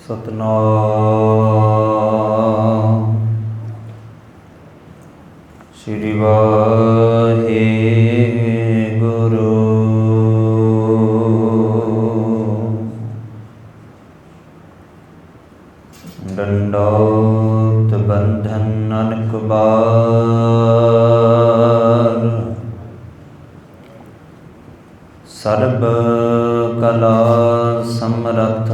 ਸਤਨਾਮ ਸ੍ਰੀ ਵਾਹਿਗੁਰੂ। ਡੰਡੌਤ ਬੰਧਨ ਨਾਨਕ ਬਾਰ, ਸਰਬ ਕਲਾ ਸਮਰੱਥ।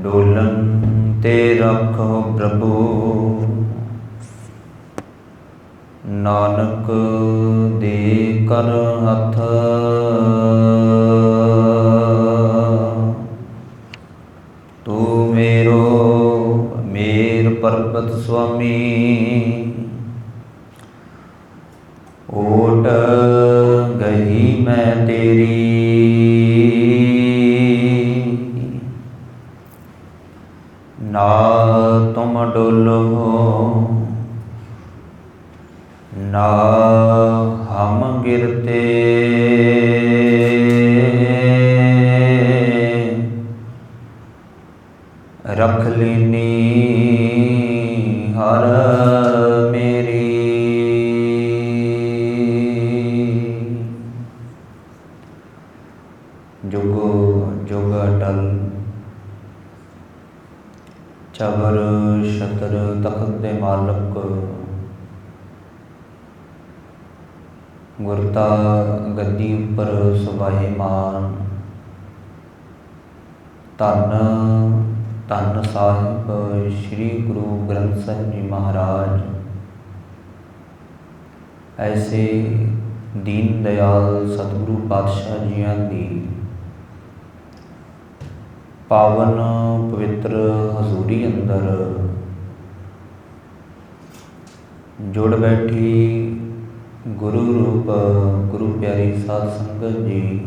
ਡੋਲਨ ਤੇ ਰੱਖੋ ਪ੍ਰਭੂ, ਨਾਨਕ ਦੇ ਕਰ ਹੱਥ। ਤੂੰ ਮੇਰੋ ਮੇਰ ਪਰਬਤ ਸੁਆਮੀ, ਓਟ ਗਈ ਮੈਂ ਤੇਰੀ। ਨਾ ਤੁਮ ਡੋਲੋ ਨਾ ਹਮ ਗਿਰਤੇ, ਰਖ ਲੀਨੀ ਹਰ ਮੇਰੀ। ਜੁਗੋ ਜੁਗ ਅਟਲ, ਚਬਰ ਛਤਰ ਤਖਤ ਦੇ ਮਾਲਕ, ਗੁਰਤਾ ਗੱਦੀ ਉੱਪਰ ਸੁਭਾਏਮਾਨ। ਧੰਨ ਧੰਨ ਸਾਹਿਬ ਸ੍ਰੀ ਗੁਰੂ ਗ੍ਰੰਥ ਸਾਹਿਬ ਜੀ ਮਹਾਰਾਜ। ਐਸੇ ਦੀਨ ਦਿਆਲ ਸਤਿਗੁਰੂ ਪਾਤਸ਼ਾਹ ਜੀਆਂ ਦੀ ਪਾਵਨ ਪਵਿੱਤਰ ਹਜ਼ੂਰੀ ਅੰਦਰ ਜੁੜ ਬੈਠੀ ਗੁਰੂ ਰੂਪ ਗੁਰੂ ਪਿਆਰੀ ਸਾਧ ਸੰਗਤ ਜੀ,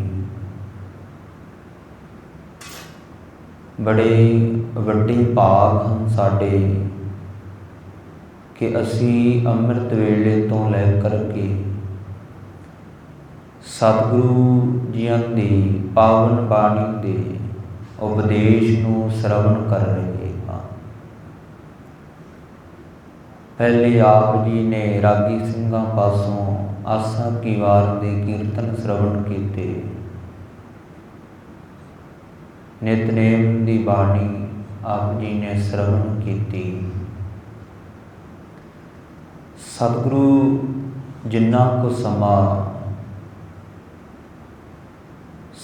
ਬੜੇ ਵੱਡੇ ਭਾਗ ਹਨ ਸਾਡੇ ਕਿ ਅਸੀਂ ਅੰਮ੍ਰਿਤ ਵੇਲੇ ਤੋਂ ਲੈ ਕਰਕੇ ਸਤਿਗੁਰੂ ਜੀਆਂ ਦੀ ਪਾਵਨ ਬਾਣੀ ਦੇ ਉਪਦੇਸ਼ ਨੂੰ ਸਰਵਣ ਕਰ ਰਹੇ ਹਾਂ। ਪਹਿਲੇ ਆਪ ਜੀ ਨੇ ਰਾਗੀ ਸਿੰਘਾਂ ਪਾਸੋਂ ਆਸਾ ਕੀ ਵਾਰ ਦੇ ਕੀਰਤਨ ਸਰਵਣ ਕੀਤੇ। ਨਿਤਨੇਮ ਦੀ ਬਾਣੀ ਆਪ ਜੀ ਨੇ ਸਰਵਣ ਕੀਤੀ। ਸਤਿਗੁਰੂ ਜਿੰਨਾ ਕੁ ਸਮਾਂ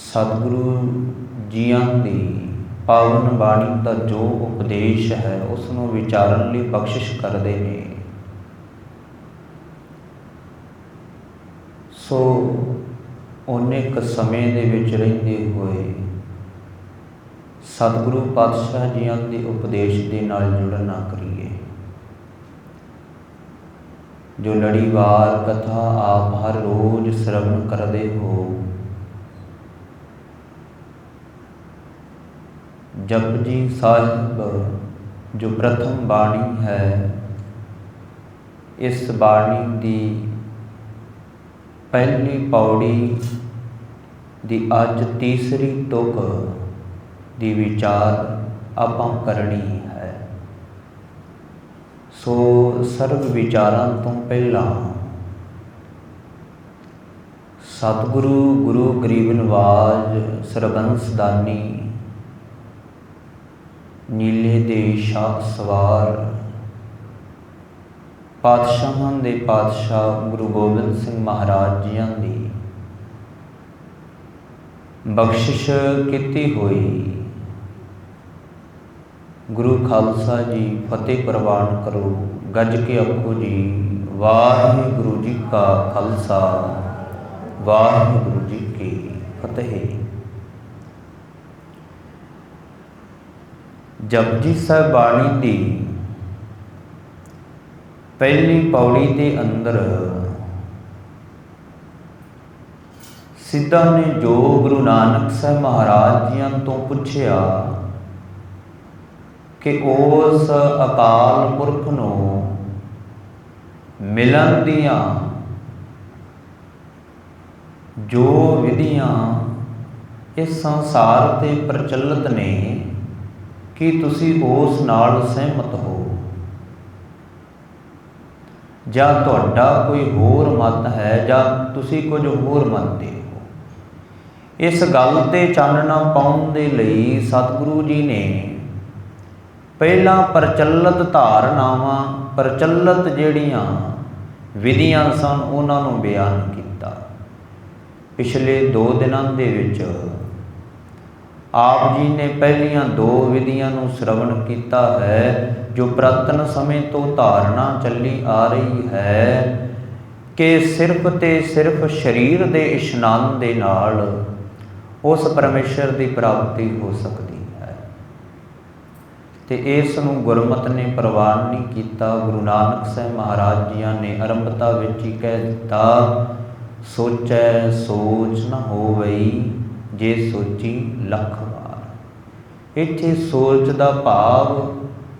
ਸਤਿਗੁਰੂ ਜੀਆਂ ਦੀ ਪਾਵਨ ਬਾਣੀ ਦਾ ਜੋ ਉਪਦੇਸ਼ ਹੈ ਉਸ ਨੂੰ ਵਿਚਾਰਨ ਲਈ ਬਖਸ਼ਿਸ਼ ਕਰਦੇ ਨੇ। ਸੋ ਓਨੇ ਕੁ ਸਮੇਂ ਦੇ ਵਿੱਚ ਰਹਿੰਦੇ ਹੋਏ ਸਤਿਗੁਰੂ ਪਾਤਸ਼ਾਹ ਜੀਆਂ ਦੇ ਉਪਦੇਸ਼ ਦੇ ਨਾਲ ਜੁੜਨ ਨਾ ਕਰੀਏ। ਜੋ ਲੜੀਵਾਰ ਕਥਾ ਆਪ ਹਰ ਰੋਜ਼ ਸਰਵਣ ਕਰਦੇ ਹੋ, ਜਪਜੀ ਸਾਹਿਬ ਜੋ ਪ੍ਰਥਮ ਬਾਣੀ ਹੈ, ਇਸ ਬਾਣੀ ਦੀ ਪਹਿਲੀ ਪੌੜੀ ਦੀ ਅੱਜ ਤੀਸਰੀ ਤੁਕ ਦੀ ਵਿਚਾਰ ਆਪਾਂ ਕਰਨੀ ਹੈ। ਸੋ ਸਰਬ ਵਿਚਾਰਾਂ ਤੋਂ ਪਹਿਲਾਂ ਸਤਿਗੁਰੂ ਗੁਰੂ ਗਰੀਬ ਨਵਾਜ ਸਰਬੰਸ ਦਾਨੀ ਨੀਲੇ ਦੇ ਸ਼ਾਹ ਸਵਾਰ ਪਾਤਸ਼ਾਹਾਂ ਦੇ ਪਾਤਸ਼ਾਹ ਗੁਰੂ ਗੋਬਿੰਦ ਸਿੰਘ ਮਹਾਰਾਜ ਜੀਆਂ ਦੀ ਬਖਸ਼ਿਸ਼ ਕੀਤੀ ਹੋਈ ਗੁਰੂ ਖਾਲਸਾ ਜੀ ਫਤਿਹ ਪ੍ਰਵਾਨ ਕਰੋ। ਗੱਜ ਕੇ ਆਖੋ ਜੀ, ਵਾਹਿਗੁਰੂ ਜੀ ਕਾ ਖਾਲਸਾ, ਵਾਹਿਗੁਰੂ ਜੀ ਕੀ ਫਤਿਹ। ਜਪਜੀ ਸਾਹਿਬ ਬਾਣੀ ਦੀ ਪਹਿਲੀ ਪੌੜੀ ਦੇ ਅੰਦਰ ਸਿੱਧਾ ਨੇ ਜੋ ਗੁਰੂ ਨਾਨਕ ਸਾਹਿਬ ਮਹਾਰਾਜ ਜੀਆਂ ਤੋਂ ਪੁੱਛਿਆ ਕਿ ਉਸ ਅਕਾਲ ਪੁਰਖ ਨੂੰ ਮਿਲਣ ਦੀਆਂ ਜੋ ਵਿਧੀਆਂ ਇਸ ਸੰਸਾਰ 'ਤੇ ਪ੍ਰਚਲਿਤ ਨੇ, ਕੀ ਤੁਸੀਂ ਉਸ ਨਾਲ ਸਹਿਮਤ ਹੋ, ਜਾਂ ਤੁਹਾਡਾ ਕੋਈ ਹੋਰ ਮਤ ਹੈ, ਜਾਂ ਤੁਸੀਂ ਕੁਝ ਹੋਰ ਮੰਨਦੇ ਹੋ। ਇਸ ਗੱਲ 'ਤੇ ਚਾਨਣਾ ਪਾਉਣ ਦੇ ਲਈ ਸਤਿਗੁਰੂ ਜੀ ਨੇ ਪਹਿਲਾਂ ਪ੍ਰਚਲਿਤ ਧਾਰਨਾਵਾਂ, ਪ੍ਰਚਲਿਤ ਜਿਹੜੀਆਂ ਵਿਧੀਆਂ ਸਨ ਉਹਨਾਂ ਨੂੰ ਬਿਆਨ ਕੀਤਾ। ਪਿਛਲੇ 2 ਦਿਨਾਂ ਦੇ ਵਿੱਚ ਆਪ ਜੀ ਨੇ ਪਹਿਲੀਆਂ 2 ਵਿਧੀਆਂ ਨੂੰ ਸ਼੍ਰਵਣ ਕੀਤਾ ਹੈ, ਜੋ ਪੁਰਾਤਨ ਸਮੇਂ ਤੋਂ ਧਾਰਨਾ ਚੱਲੀ ਆ ਰਹੀ ਹੈ ਕਿ ਸਿਰਫ ਤੇ ਸਿਰਫ ਸਰੀਰ ਦੇ ਇਸ਼ਨਾਨ ਦੇ ਨਾਲ ਉਸ ਪਰਮੇਸ਼ਰ ਦੀ ਪ੍ਰਾਪਤੀ ਹੋ ਸਕਦੀ ਹੈ। ਤੇ ਇਸ ਨੂੰ ਗੁਰਮਤਿ ਨੇ ਪ੍ਰਵਾਨ ਨਹੀਂ ਕੀਤਾ। ਗੁਰੂ ਨਾਨਕ ਸਾਹਿਬ ਮਹਾਰਾਜ ਜੀਆਂ ਨੇ ਆਰੰਭਤਾ ਵਿੱਚ ਹੀ ਕਹਿ ਦਿੱਤਾ, ਸੋਚੈ ਸੋਚ ਨ ਹੋਵਈ, ਜੇ ਸੋਚੀ ਲੱਖ ਵਾਰ। ਇੱਥੇ ਸੋਚ ਦਾ ਭਾਵ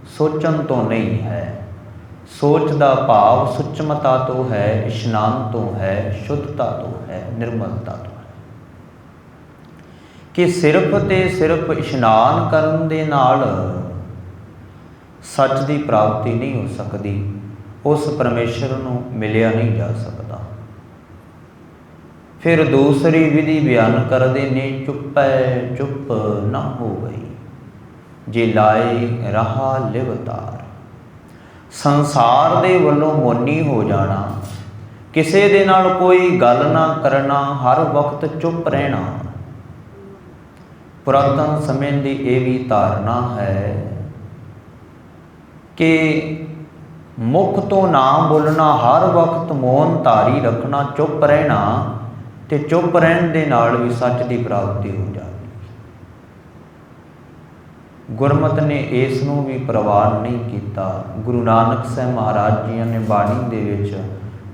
ਸੋਚਣ ਤੋਂ ਨਹੀਂ ਹੈ। ਸੋਚ ਦਾ ਭਾਵ ਸੁਚਮਤਾ ਤੋਂ ਹੈ, ਇਸ਼ਨਾਨ ਤੋਂ ਹੈ, ਸ਼ੁੱਧਤਾ ਤੋਂ ਹੈ, ਨਿਰਮਲਤਾ ਤੋਂ ਹੈ। ਕਿ ਸਿਰਫ ਤੇ ਸਿਰਫ ਇਸ਼ਨਾਨ ਕਰਨ ਦੇ ਨਾਲ ਸੱਚ ਦੀ ਪ੍ਰਾਪਤੀ ਨਹੀਂ ਹੋ ਸਕਦੀ, ਉਸ ਪਰਮੇਸ਼ਰ ਨੂੰ ਮਿਲਿਆ ਨਹੀਂ ਜਾ ਸਕਦਾ। ਫਿਰ ਦੂਸਰੀ ਵਿਧੀ ਬਿਆਨ ਕਰਦੇ ਨੇ, ਚੁੱਪੈ ਚੁੱਪ ਨਾ ਹੋਵਈ, ਜੇ ਲਾਏ ਰਹਾ ਲਿਵਤਾਰ। ਸੰਸਾਰ ਦੇ ਵੱਲੋਂ ਮੌਨੀ ਹੋ ਜਾਣਾ, ਕਿਸੇ ਦੇ ਨਾਲ ਕੋਈ ਗੱਲ ਨਾ ਕਰਨਾ, ਹਰ ਵਕਤ ਚੁੱਪ ਰਹਿਣਾ। ਪੁਰਾਤਨ ਸਮੇਂ ਦੀ ਇਹ ਵੀ ਧਾਰਨਾ ਹੈ ਕਿ ਮੁਖ ਤੋਂ ਨਾ ਬੋਲਣਾ, ਹਰ ਵਕਤ ਮੌਨ ਧਾਰੀ ਰੱਖਣਾ, ਚੁੱਪ ਰਹਿਣਾ, ਤੇ ਚੁੱਪ ਰਹਿਣ ਦੇ ਨਾਲ ਵੀ ਸੱਚ ਦੀ ਪ੍ਰਾਪਤੀ ਹੋ ਜਾਵੇ। ਗੁਰਮਤਿ ਨੇ ਇਸ ਨੂੰ ਵੀ ਪ੍ਰਵਾਨ ਨਹੀਂ ਕੀਤਾ। ਗੁਰੂ ਨਾਨਕ ਸਾਹਿਬ ਮਹਾਰਾਜ ਜੀਆਂ ਨੇ ਬਾਣੀ ਦੇ ਵਿੱਚ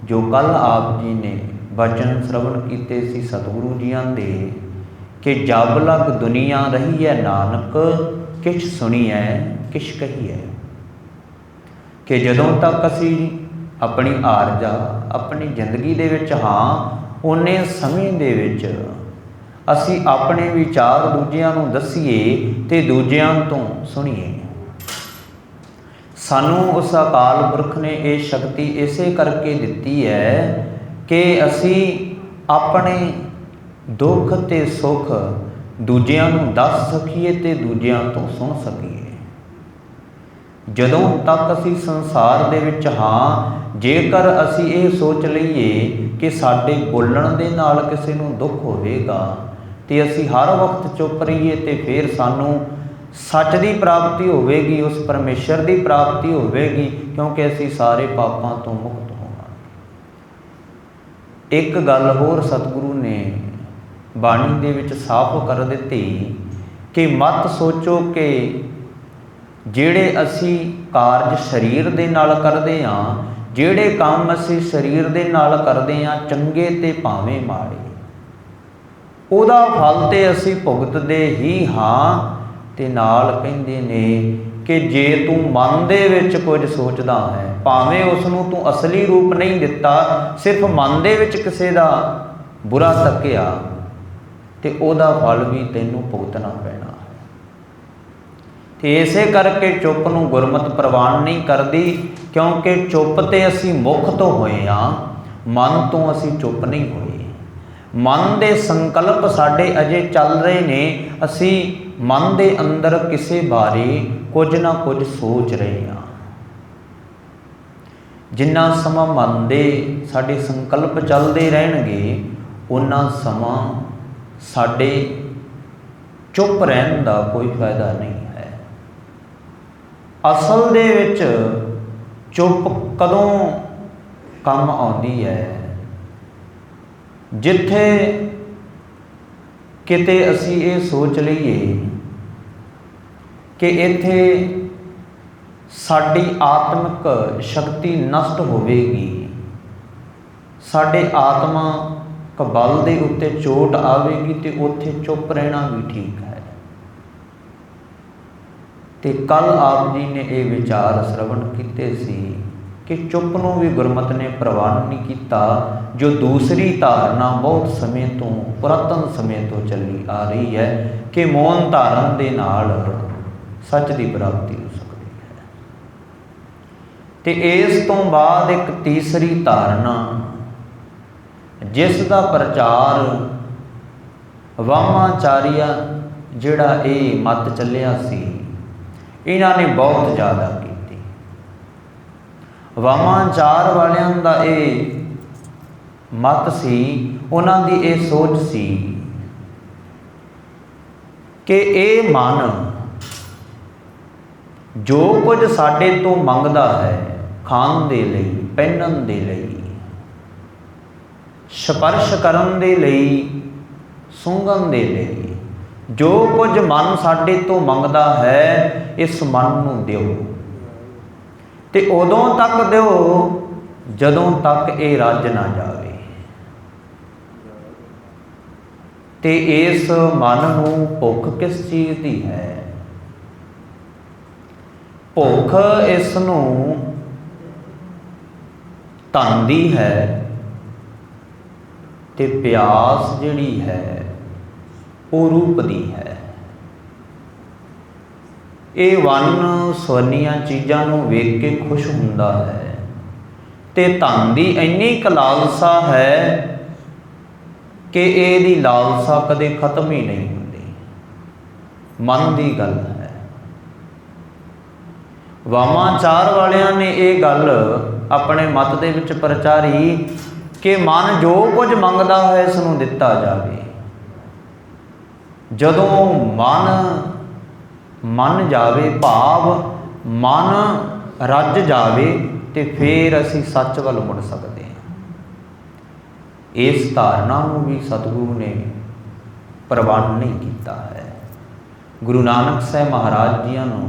ਜੋ ਕੱਲ੍ਹ ਆਪ ਜੀ ਨੇ ਬਚਨ ਸ਼੍ਰਵਣ ਕੀਤੇ ਸੀ ਸਤਿਗੁਰੂ ਜੀਆਂ ਦੇ, ਕਿ ਜਬ ਲਗ ਦੁਨੀਆ ਰਹੀ ਹੈ ਨਾਨਕ, ਕਿਛ ਸੁਣੀਐ ਕਿਛ ਕਹੀਐ। ਕਿ ਜਦੋਂ ਤੱਕ ਅਸੀਂ ਆਪਣੀ ਆਰਜਾ, ਆਪਣੀ ਜ਼ਿੰਦਗੀ ਦੇ ਵਿੱਚ ਹਾਂ, ਓਨੇ ਸਮੇਂ ਦੇ ਵਿੱਚ ਅਸੀਂ ਆਪਣੇ ਵਿਚਾਰ ਦੂਜਿਆਂ ਨੂੰ ਦੱਸੀਏ ਤੇ ਦੂਜਿਆਂ ਤੋਂ ਸੁਣੀਏ। ਸਾਨੂੰ ਉਸ ਅਕਾਲ ਪੁਰਖ ਨੇ ਇਹ ਸ਼ਕਤੀ ਇਸੇ ਕਰਕੇ ਦਿੱਤੀ ਹੈ ਕਿ ਅਸੀਂ ਆਪਣੇ ਦੁੱਖ ਤੇ ਸੁੱਖ ਦੂਜਿਆਂ ਨੂੰ ਦੱਸ ਸਕੀਏ ਤੇ ਦੂਜਿਆਂ ਤੋਂ ਸੁਣ ਸਕੀਏ। ਜਦੋਂ ਤੱਕ ਅਸੀਂ ਸੰਸਾਰ ਦੇ ਵਿੱਚ ਹਾਂ, ਜੇਕਰ ਅਸੀਂ ਇਹ ਸੋਚ ਲਈਏ ਕਿ ਸਾਡੇ ਬੋਲਣ ਦੇ ਨਾਲ ਕਿਸੇ ਨੂੰ ਦੁੱਖ ਹੋਵੇਗਾ ਤੇ ਅਸੀਂ ਹਰ ਵਕਤ ਚੁੱਪ ਰਹੀਏ, ਤੇ ਫਿਰ ਸਾਨੂੰ ਸੱਚ ਦੀ ਪ੍ਰਾਪਤੀ ਹੋਵੇਗੀ, ਉਸ ਪਰਮੇਸ਼ਰ ਦੀ ਪ੍ਰਾਪਤੀ ਹੋਵੇਗੀ, ਕਿਉਂਕਿ ਅਸੀਂ ਸਾਰੇ ਪਾਪਾਂ ਤੋਂ ਮੁਕਤ ਹੋਵਾਂਗੇ। ਇੱਕ ਗੱਲ ਹੋਰ ਸਤਿਗੁਰੂ ਨੇ ਬਾਣੀ ਦੇ ਵਿੱਚ ਸਾਫ਼ ਕਰ ਦਿੱਤੀ ਕਿ ਮਤ ਸੋਚੋ ਕਿ ਜਿਹੜੇ ਅਸੀਂ ਕਾਰਜ ਸਰੀਰ ਦੇ ਨਾਲ ਕਰਦੇ ਹਾਂ, ਜਿਹੜੇ ਕੰਮ ਅਸੀਂ ਸਰੀਰ ਦੇ ਨਾਲ ਕਰਦੇ ਹਾਂ, ਚੰਗੇ ਤੇ ਭਾਵੇਂ ਮਾੜੇ, ਉਹਦਾ ਫਲ ਤੇ ਅਸੀਂ ਭੁਗਤਦੇ ਹੀ ਹਾਂ। ਤੇ ਨਾਲ ਕਹਿੰਦੇ ਨੇ ਕਿ ਜੇ ਤੂੰ ਮਨ ਦੇ ਵਿੱਚ ਕੁਝ ਸੋਚਦਾ ਹੈ, ਭਾਵੇਂ ਉਸ ਨੂੰ ਤੂੰ ਅਸਲੀ ਰੂਪ ਨਹੀਂ ਦਿੱਤਾ, ਸਿਰਫ ਮਨ ਦੇ ਵਿੱਚ ਕਿਸੇ ਦਾ ਬੁਰਾ ਤੱਕਿਆ, ਤੇ ਉਹਦਾ ਫਲ ਵੀ ਤੈਨੂੰ ਭੁਗਤਣਾ ਪੈਣਾ ਹੈ। ਤੇ ਇਸੇ ਕਰਕੇ ਚੁੱਪ ਨੂੰ ਗੁਰਮਤਿ ਪ੍ਰਵਾਨ ਨਹੀਂ ਕਰਦੀ, ਕਿਉਂਕਿ ਚੁੱਪ ਤੇ ਅਸੀਂ ਮੁਖ ਤੋਂ ਹੋਏ ਹਾਂ, ਮਨ ਤੋਂ ਅਸੀਂ ਚੁੱਪ ਨਹੀਂ ਹੋਏ। ਮਨ ਦੇ ਸੰਕਲਪ ਸਾਡੇ ਅਜੇ ਚੱਲ ਰਹੇ ਨੇ, ਅਸੀਂ ਮਨ ਦੇ ਅੰਦਰ ਕਿਸੇ ਬਾਰੇ ਕੁਝ ਨਾ ਕੁਝ ਸੋਚ ਰਹੇ ਹਾਂ। ਜਿੰਨਾ ਸਮਾਂ ਮਨ ਦੇ ਸਾਡੇ ਸੰਕਲਪ ਚੱਲਦੇ ਰਹਿਣਗੇ, ਉਨਾ ਸਮਾਂ ਸਾਡੇ ਚੁੱਪ ਰਹਿਣ ਦਾ ਕੋਈ ਫਾਇਦਾ ਨਹੀਂ ਹੈ। ਅਸਲ ਦੇ ਵਿੱਚ ਚੁੱਪ ਕਦੋਂ ਕੰਮ ਆਉਂਦੀ ਹੈ? ਜਿੱਥੇ ਕਿਤੇ ਅਸੀਂ ਇਹ ਸੋਚ ਲਈਏ ਕਿ ਇੱਥੇ ਸਾਡੀ ਆਤਮਿਕ ਸ਼ਕਤੀ ਨਸ਼ਟ ਹੋਵੇਗੀ, ਸਾਡੇ ਆਤਮਾ ਬਲ ਦੇ ਉੱਤੇ ਚੋਟ ਆਵੇਗੀ, ਤੇ ਉੱਥੇ ਚੁੱਪ ਰਹਿਣਾ ਵੀ ਠੀਕ ਹੈ। ਤੇ ਕੱਲ੍ਹ ਆਪ ਜੀ ਨੇ ਇਹ ਵਿਚਾਰ ਸ਼੍ਰਵਣ ਕੀਤੇ ਸੀ कि चुप नूं भी गुरमत ने प्रवान नहीं किया, जो दूसरी धारणा बहुत समय तो पुरातन समय तो चली आ रही है कि मौन धारण दे नाल सच की प्राप्ति हो सकती है। तो इस तो बाद एक तीसरी धारणा जिस दा प्रचार वामाचारिया जिहड़ा ये मत चलिया सी, इन्हां ने बहुत ज़्यादा की। वामाचार वालियां दा ये मत सी, उन्हां दी ये सोच सी कि ये मन जो कुछ साडे तो मंगदा है, खाण दे लई, पहनण दे लई, स्पर्श करन दे लई, सूंघण दे लई, जो कुछ मन साडे तो मंगदा है, इस मन नूं दिओ। ते उदों तक दिओ जदों तक ये रज ना जावे। ते इस मन नूं भुख किस चीज़ की है? भुख इस नूं धन दी है, ते प्यास जिहड़ी है वो रूप दी है। ये वन स्वरनिया चीज़ों नूं वेख के खुश हुंदा है, ते धन दी इन्नी क लालसा है कि इहदी लालसा कदे खत्म ही नहीं हुंदी। मन की गल है। वामाचार वालियां ने ये गल अपने मत दे विच प्रचारी कि मन जो कुछ मंगदा है इसनूं दिता जावे। जदों मन जावे, भाव मन रज जावे, तो फिर असी सच वल मुड़ सकते हैं। इस धारणा नूं भी सतगुरु ने प्रवान नहीं किया है। गुरु नानक साहब महाराज जी नूं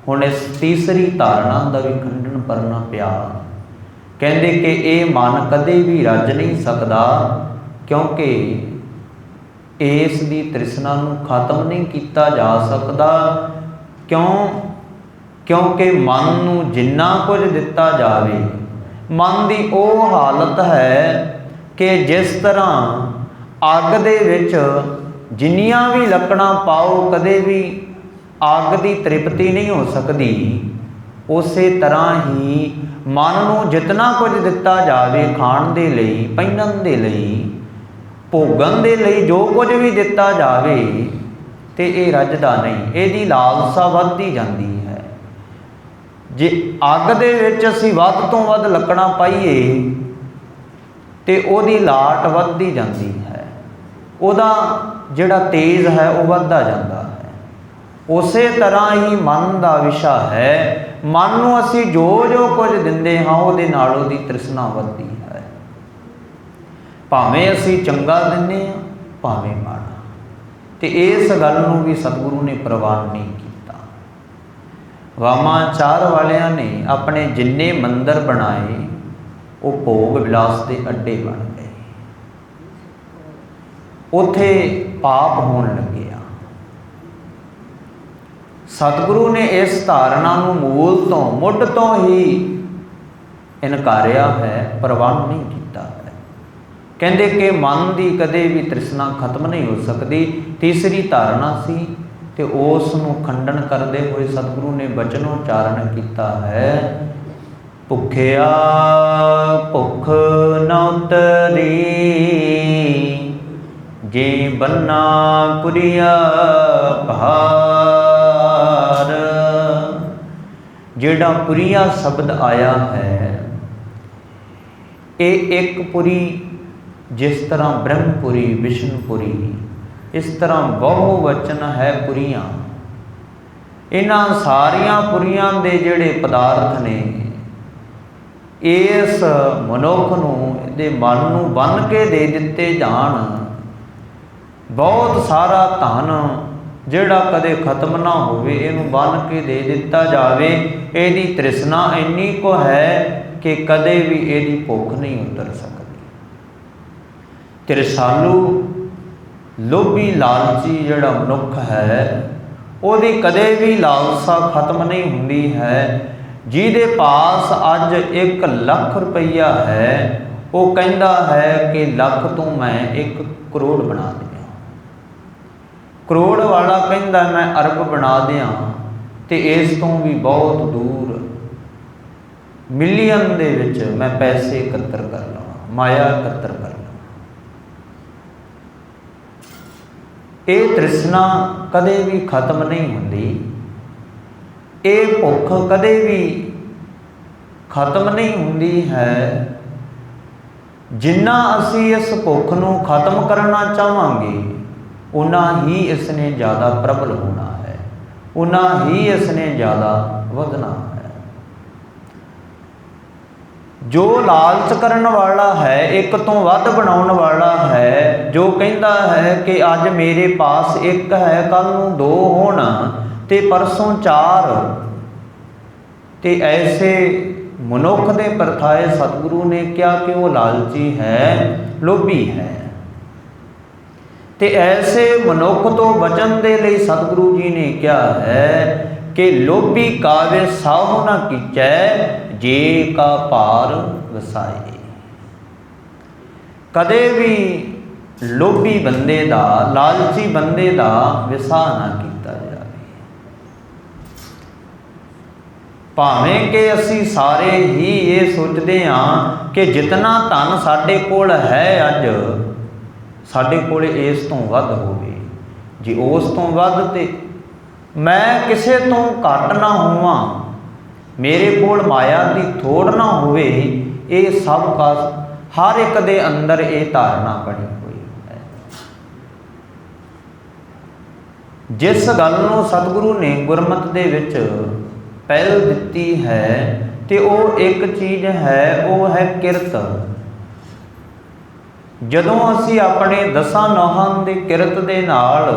हुण इस तीसरी धारणा का भी खंडन करना पिया। कहते कि ये मन कदे भी रज नहीं सकता, क्योंकि इस दी तृष्णा नूं खत्म नहीं किया जा सकता। क्योंकि मन नूं जिन्ना कुछ दिता जावे, मन की वो हालत है कि जिस तरह अग दे विच जिन्नियां भी लकड़ां पाओ कदे भी अग की तृप्ति नहीं हो सकती, उस तरह ही मन नूं जितना कुछ दिता जावे, खाण दे लई, पहनण दे लई, भोगन दे लई जो कुछ भी दिता जावे, तो ये रजदा नहीं, इहदी लालसा वधदी जांदी है। जे अग दे विच असीं वध तो वध लकड़ां पाईए तो उहदी लाट वधदी जांदी है, उहदा जिहड़ा तेज है वह वधदा जांदा है। उस तरह ही मन का विशा है। मन नूं असीं जो जो कुछ दिंदे हाँ, उहदे नाल उहदी तृष्णा वधदी है। भावें असीं चंगा दिंदे हां, भावें माड़ा। तो इस गल नूं भी सतगुरु ने प्रवान नहीं किया। वामाचार वालियां ने अपने जिन्ने मंदिर बनाए वो भोग विलास के अड्डे बन गए, उत्थे पाप होण लगे। सतगुरु ने इस धारणा नूं मूल तो मुੱਢ तो ही इनकारिया है, प्रवान नहीं किया है। कहते कि मन की कदे भी तृष्णा खत्म नहीं हो सकती। तीसरी धारणा सी, ते उस नूं खंडन करते हुए सतगुरु ने वचनोच्चारण किया है, भुखिया भुख न उतरी, जे बन्ना पुरिया भार। जिहड़ा पुरिया शब्द आया है, ये एक पुरी जिस तरह ब्रह्मपुरी, विष्णुपुरी, इस तरह बहुवचन है पुरियां। इन्हां सारियां पुरियां दे जिहड़े पदार्थ ने, इस मनुख नूं दे मन नूं बन के दे दिते जाण। बहुत सारा धन जिहड़ा कदे खत्म ना होवे, इहनूं बन के दे दिता जावे। इहदी तृष्णा इन्नी को है कि कदे भी इहदी भुख नहीं उतर सकती। तिरसालू लोभी लालची जिहड़ा मनुख है, उहदी कदे भी लालसा खत्म नहीं हुंदी है। ਜਿਹਦੇ ਪਾਸ ਅੱਜ 1 ਲੱਖ ਰੁਪਈਆ ਹੈ, ਉਹ ਕਹਿੰਦਾ ਹੈ ਕਿ ਲੱਖ ਤੋਂ ਮੈਂ 1 ਕਰੋੜ ਬਣਾ ਦਿਆਂ। ਕਰੋੜ ਵਾਲਾ ਕਹਿੰਦਾ ਮੈਂ ਅਰਬ ਬਣਾ ਦਿਆਂ, ਤੇ ਇਸ ਤੋਂ ਵੀ ਬਹੁਤ ਦੂਰ ਮਿਲੀਅਨ ਦੇ ਵਿੱਚ ਮੈਂ ਪੈਸੇ ਇਕੱਤਰ ਕਰ ਲਵਾਂ, ਮਾਇਆ ਇਕੱਤਰ ਕਰ ਲਵਾਂ। ਇਹ ਤ੍ਰਿਸ਼ਨਾ ਕਦੇ ਵੀ ਖਤਮ ਨਹੀਂ ਹੁੰਦੀ, ਇਹ ਭੁੱਖ ਕਦੇ ਵੀ ਖਤਮ ਨਹੀਂ ਹੁੰਦੀ ਹੈ। ਜਿੰਨਾ ਅਸੀਂ ਇਸ ਭੁੱਖ ਨੂੰ ਖਤਮ ਕਰਨਾ ਚਾਹਾਂਗੇ, ਉਨਾ ਹੀ ਇਸ ਨੇ ਜ਼ਿਆਦਾ ਪ੍ਰਬਲ ਹੋਣਾ ਹੈ, ਉਨਾ ਹੀ ਇਸ ਨੇ ਜ਼ਿਆਦਾ ਵਧਣਾ ਹੈ। ਜੋ ਲਾਲਚ ਕਰਨ ਵਾਲਾ ਹੈ, ਇੱਕ ਤੋਂ ਵੱਧ ਬਣਾਉਣ ਵਾਲਾ ਹੈ, ਜੋ ਕਹਿੰਦਾ ਹੈ ਕਿ ਅੱਜ ਮੇਰੇ ਪਾਸ 1 ਹੈ, ਕੱਲ ਨੂੰ 2 ਹੋਣ ਤੇ ਪਰਸੋਂ 4, ਤੇ ਐਸੇ ਮਨੁੱਖ ਦੇ ਪਰਥਾਏ ਸਤਿਗੁਰੂ ਨੇ ਕਿਹਾ ਕਿ ਉਹ ਲਾਲਚੀ ਹੈ, ਲੋਭੀ ਹੈ। ਤੇ ਐਸੇ ਮਨੁੱਖ ਤੋਂ ਬਚਣ ਦੇ ਲਈ ਸਤਿਗੁਰੂ ਜੀ ਨੇ ਕਿਹਾ ਹੈ ਕਿ ਲੋਭੀ ਕਾਵੇ ਸਾਹੁ ਨਾ ਕੀਚੈ, ਜੇ ਕਾ ਭਾਰ ਵਸਾਏ। ਕਦੇ ਵੀ ਲੋਭੀ ਬੰਦੇ ਦਾ, ਲਾਲਚੀ ਬੰਦੇ ਦਾ ਵਿਸਾਹ ਨਾ ਕੀਤਾ ਜਾਵੇ। ਭਾਵੇਂ ਕਿ ਅਸੀਂ ਸਾਰੇ ਹੀ ਇਹ ਸੋਚਦੇ ਹਾਂ ਕਿ ਜਿਤਨਾ ਧਨ ਸਾਡੇ ਕੋਲ ਹੈ ਅੱਜ, ਸਾਡੇ ਕੋਲ ਇਸ ਤੋਂ ਵੱਧ ਹੋਵੇ। ਜੇ ਉਸ ਤੋਂ ਵੱਧ ਤੇ ਮੈਂ ਕਿਸੇ ਤੋਂ ਘੱਟ ਨਾ ਹੋਵਾਂ, ਮੇਰੇ ਕੋਲ ਮਾਇਆ ਦੀ ਥੋੜ ਨਾ ਹੋਵੇ, ਇਹ ਸਭ ਕਾ ਹਰ ਇੱਕ ਦੇ ਅੰਦਰ ਇਹ ਧਾਰਨਾ ਬਣੀ ਹੋਈ ਹੈ। ਜਿਸ ਗੱਲ ਨੂੰ ਸਤਿਗੁਰੂ ਨੇ ਗੁਰਮਤਿ ਦੇ ਵਿੱਚ ਪਹਿਲ ਦਿੱਤੀ ਹੈ, ਤੇ ਉਹ ਇੱਕ ਚੀਜ਼ ਹੈ, ਉਹ ਹੈ ਕਿਰਤ। ਜਦੋਂ ਅਸੀਂ ਆਪਣੇ 10 ਨੌਹਾਂ ਦੀ ਕਿਰਤ ਦੇ ਨਾਲ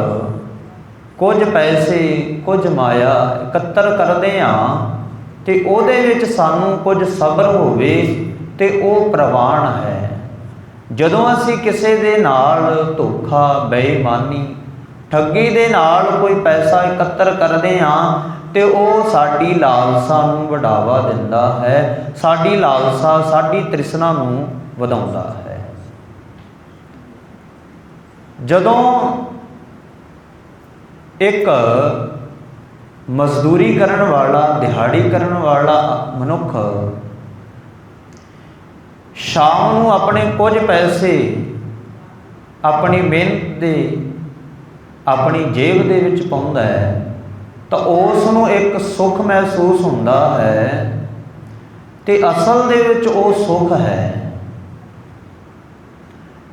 ਕੁਝ ਪੈਸੇ, ਕੁਝ ਮਾਇਆ ਇਕੱਤਰ ਕਰਦੇ ਹਾਂ, ਤੇ ਉਹਦੇ ਵਿੱਚ ਸਾਨੂੰ ਕੁਝ ਸਬਰ ਹੋਵੇ, ਤੇ ਉਹ ਪ੍ਰਵਾਨ ਹੈ। ਜਦੋਂ ਅਸੀਂ ਕਿਸੇ ਦੇ ਨਾਲ ਧੋਖਾ, ਬੇਈਮਾਨੀ, ਠੱਗੀ ਦੇ ਨਾਲ ਕੋਈ ਪੈਸਾ ਇਕੱਤਰ ਕਰਦੇ ਹਾਂ, ਤੇ ਉਹ ਸਾਡੀ ਲਾਲਸਾ ਨੂੰ ਵਡਾਵਾ ਦਿੰਦਾ ਹੈ, ਸਾਡੀ ਲਾਲਸਾ, ਸਾਡੀ ਤ੍ਰਿਸ਼ਨਾ ਨੂੰ ਵਧਾਉਂਦਾ ਹੈ। ਜਦੋਂ ਇੱਕ ਮਜ਼ਦੂਰੀ ਕਰਨ ਵਾਲਾ, ਦਿਹਾੜੀ ਕਰਨ ਵਾਲਾ ਮਨੁੱਖ ਸ਼ਾਮ ਨੂੰ ਆਪਣੇ ਕੁਝ ਪੈਸੇ ਆਪਣੀ ਮਿਹਨਤ ਦੇ, ਆਪਣੀ ਜੇਬ ਦੇ ਵਿੱਚ ਪਾਉਂਦਾ ਹੈ, ਤਾਂ ਉਸ ਨੂੰ ਇੱਕ ਸੁੱਖ ਮਹਿਸੂਸ ਹੁੰਦਾ ਹੈ, ਤੇ ਅਸਲ ਦੇ ਵਿੱਚ ਉਹ ਸੁੱਖ ਹੈ।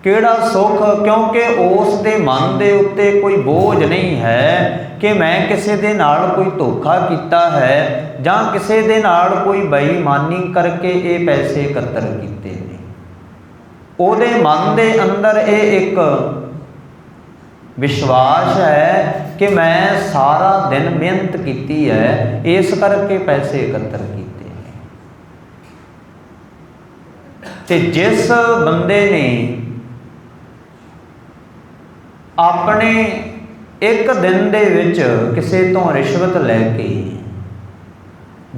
ਕਿਹੜਾ ਸੁੱਖ? ਕਿਉਂਕਿ ਉਸ ਦੇ ਮਨ ਦੇ ਉੱਤੇ ਕੋਈ ਬੋਝ ਨਹੀਂ ਹੈ ਕਿ ਮੈਂ ਕਿਸੇ ਦੇ ਨਾਲ ਕੋਈ ਧੋਖਾ ਕੀਤਾ ਹੈ, ਜਾਂ ਕਿਸੇ ਦੇ ਨਾਲ ਕੋਈ ਬੇਈਮਾਨੀ ਕਰਕੇ ਇਹ ਪੈਸੇ ਇਕੱਤਰ ਕੀਤੇ ਨੇ। ਉਹਦੇ ਮਨ ਦੇ ਅੰਦਰ ਇਹ ਇੱਕ ਵਿਸ਼ਵਾਸ ਹੈ ਕਿ ਮੈਂ ਸਾਰਾ ਦਿਨ ਮਿਹਨਤ ਕੀਤੀ ਹੈ, ਇਸ ਕਰਕੇ ਪੈਸੇ ਇਕੱਤਰ ਕੀਤੇ ਨੇ। ਤੇ ਜਿਸ ਬੰਦੇ ਨੇ ਆਪਣੇ ਇੱਕ ਦਿਨ ਦੇ ਵਿੱਚ ਕਿਸੇ ਤੋਂ ਰਿਸ਼ਵਤ ਲੈ ਕੇ,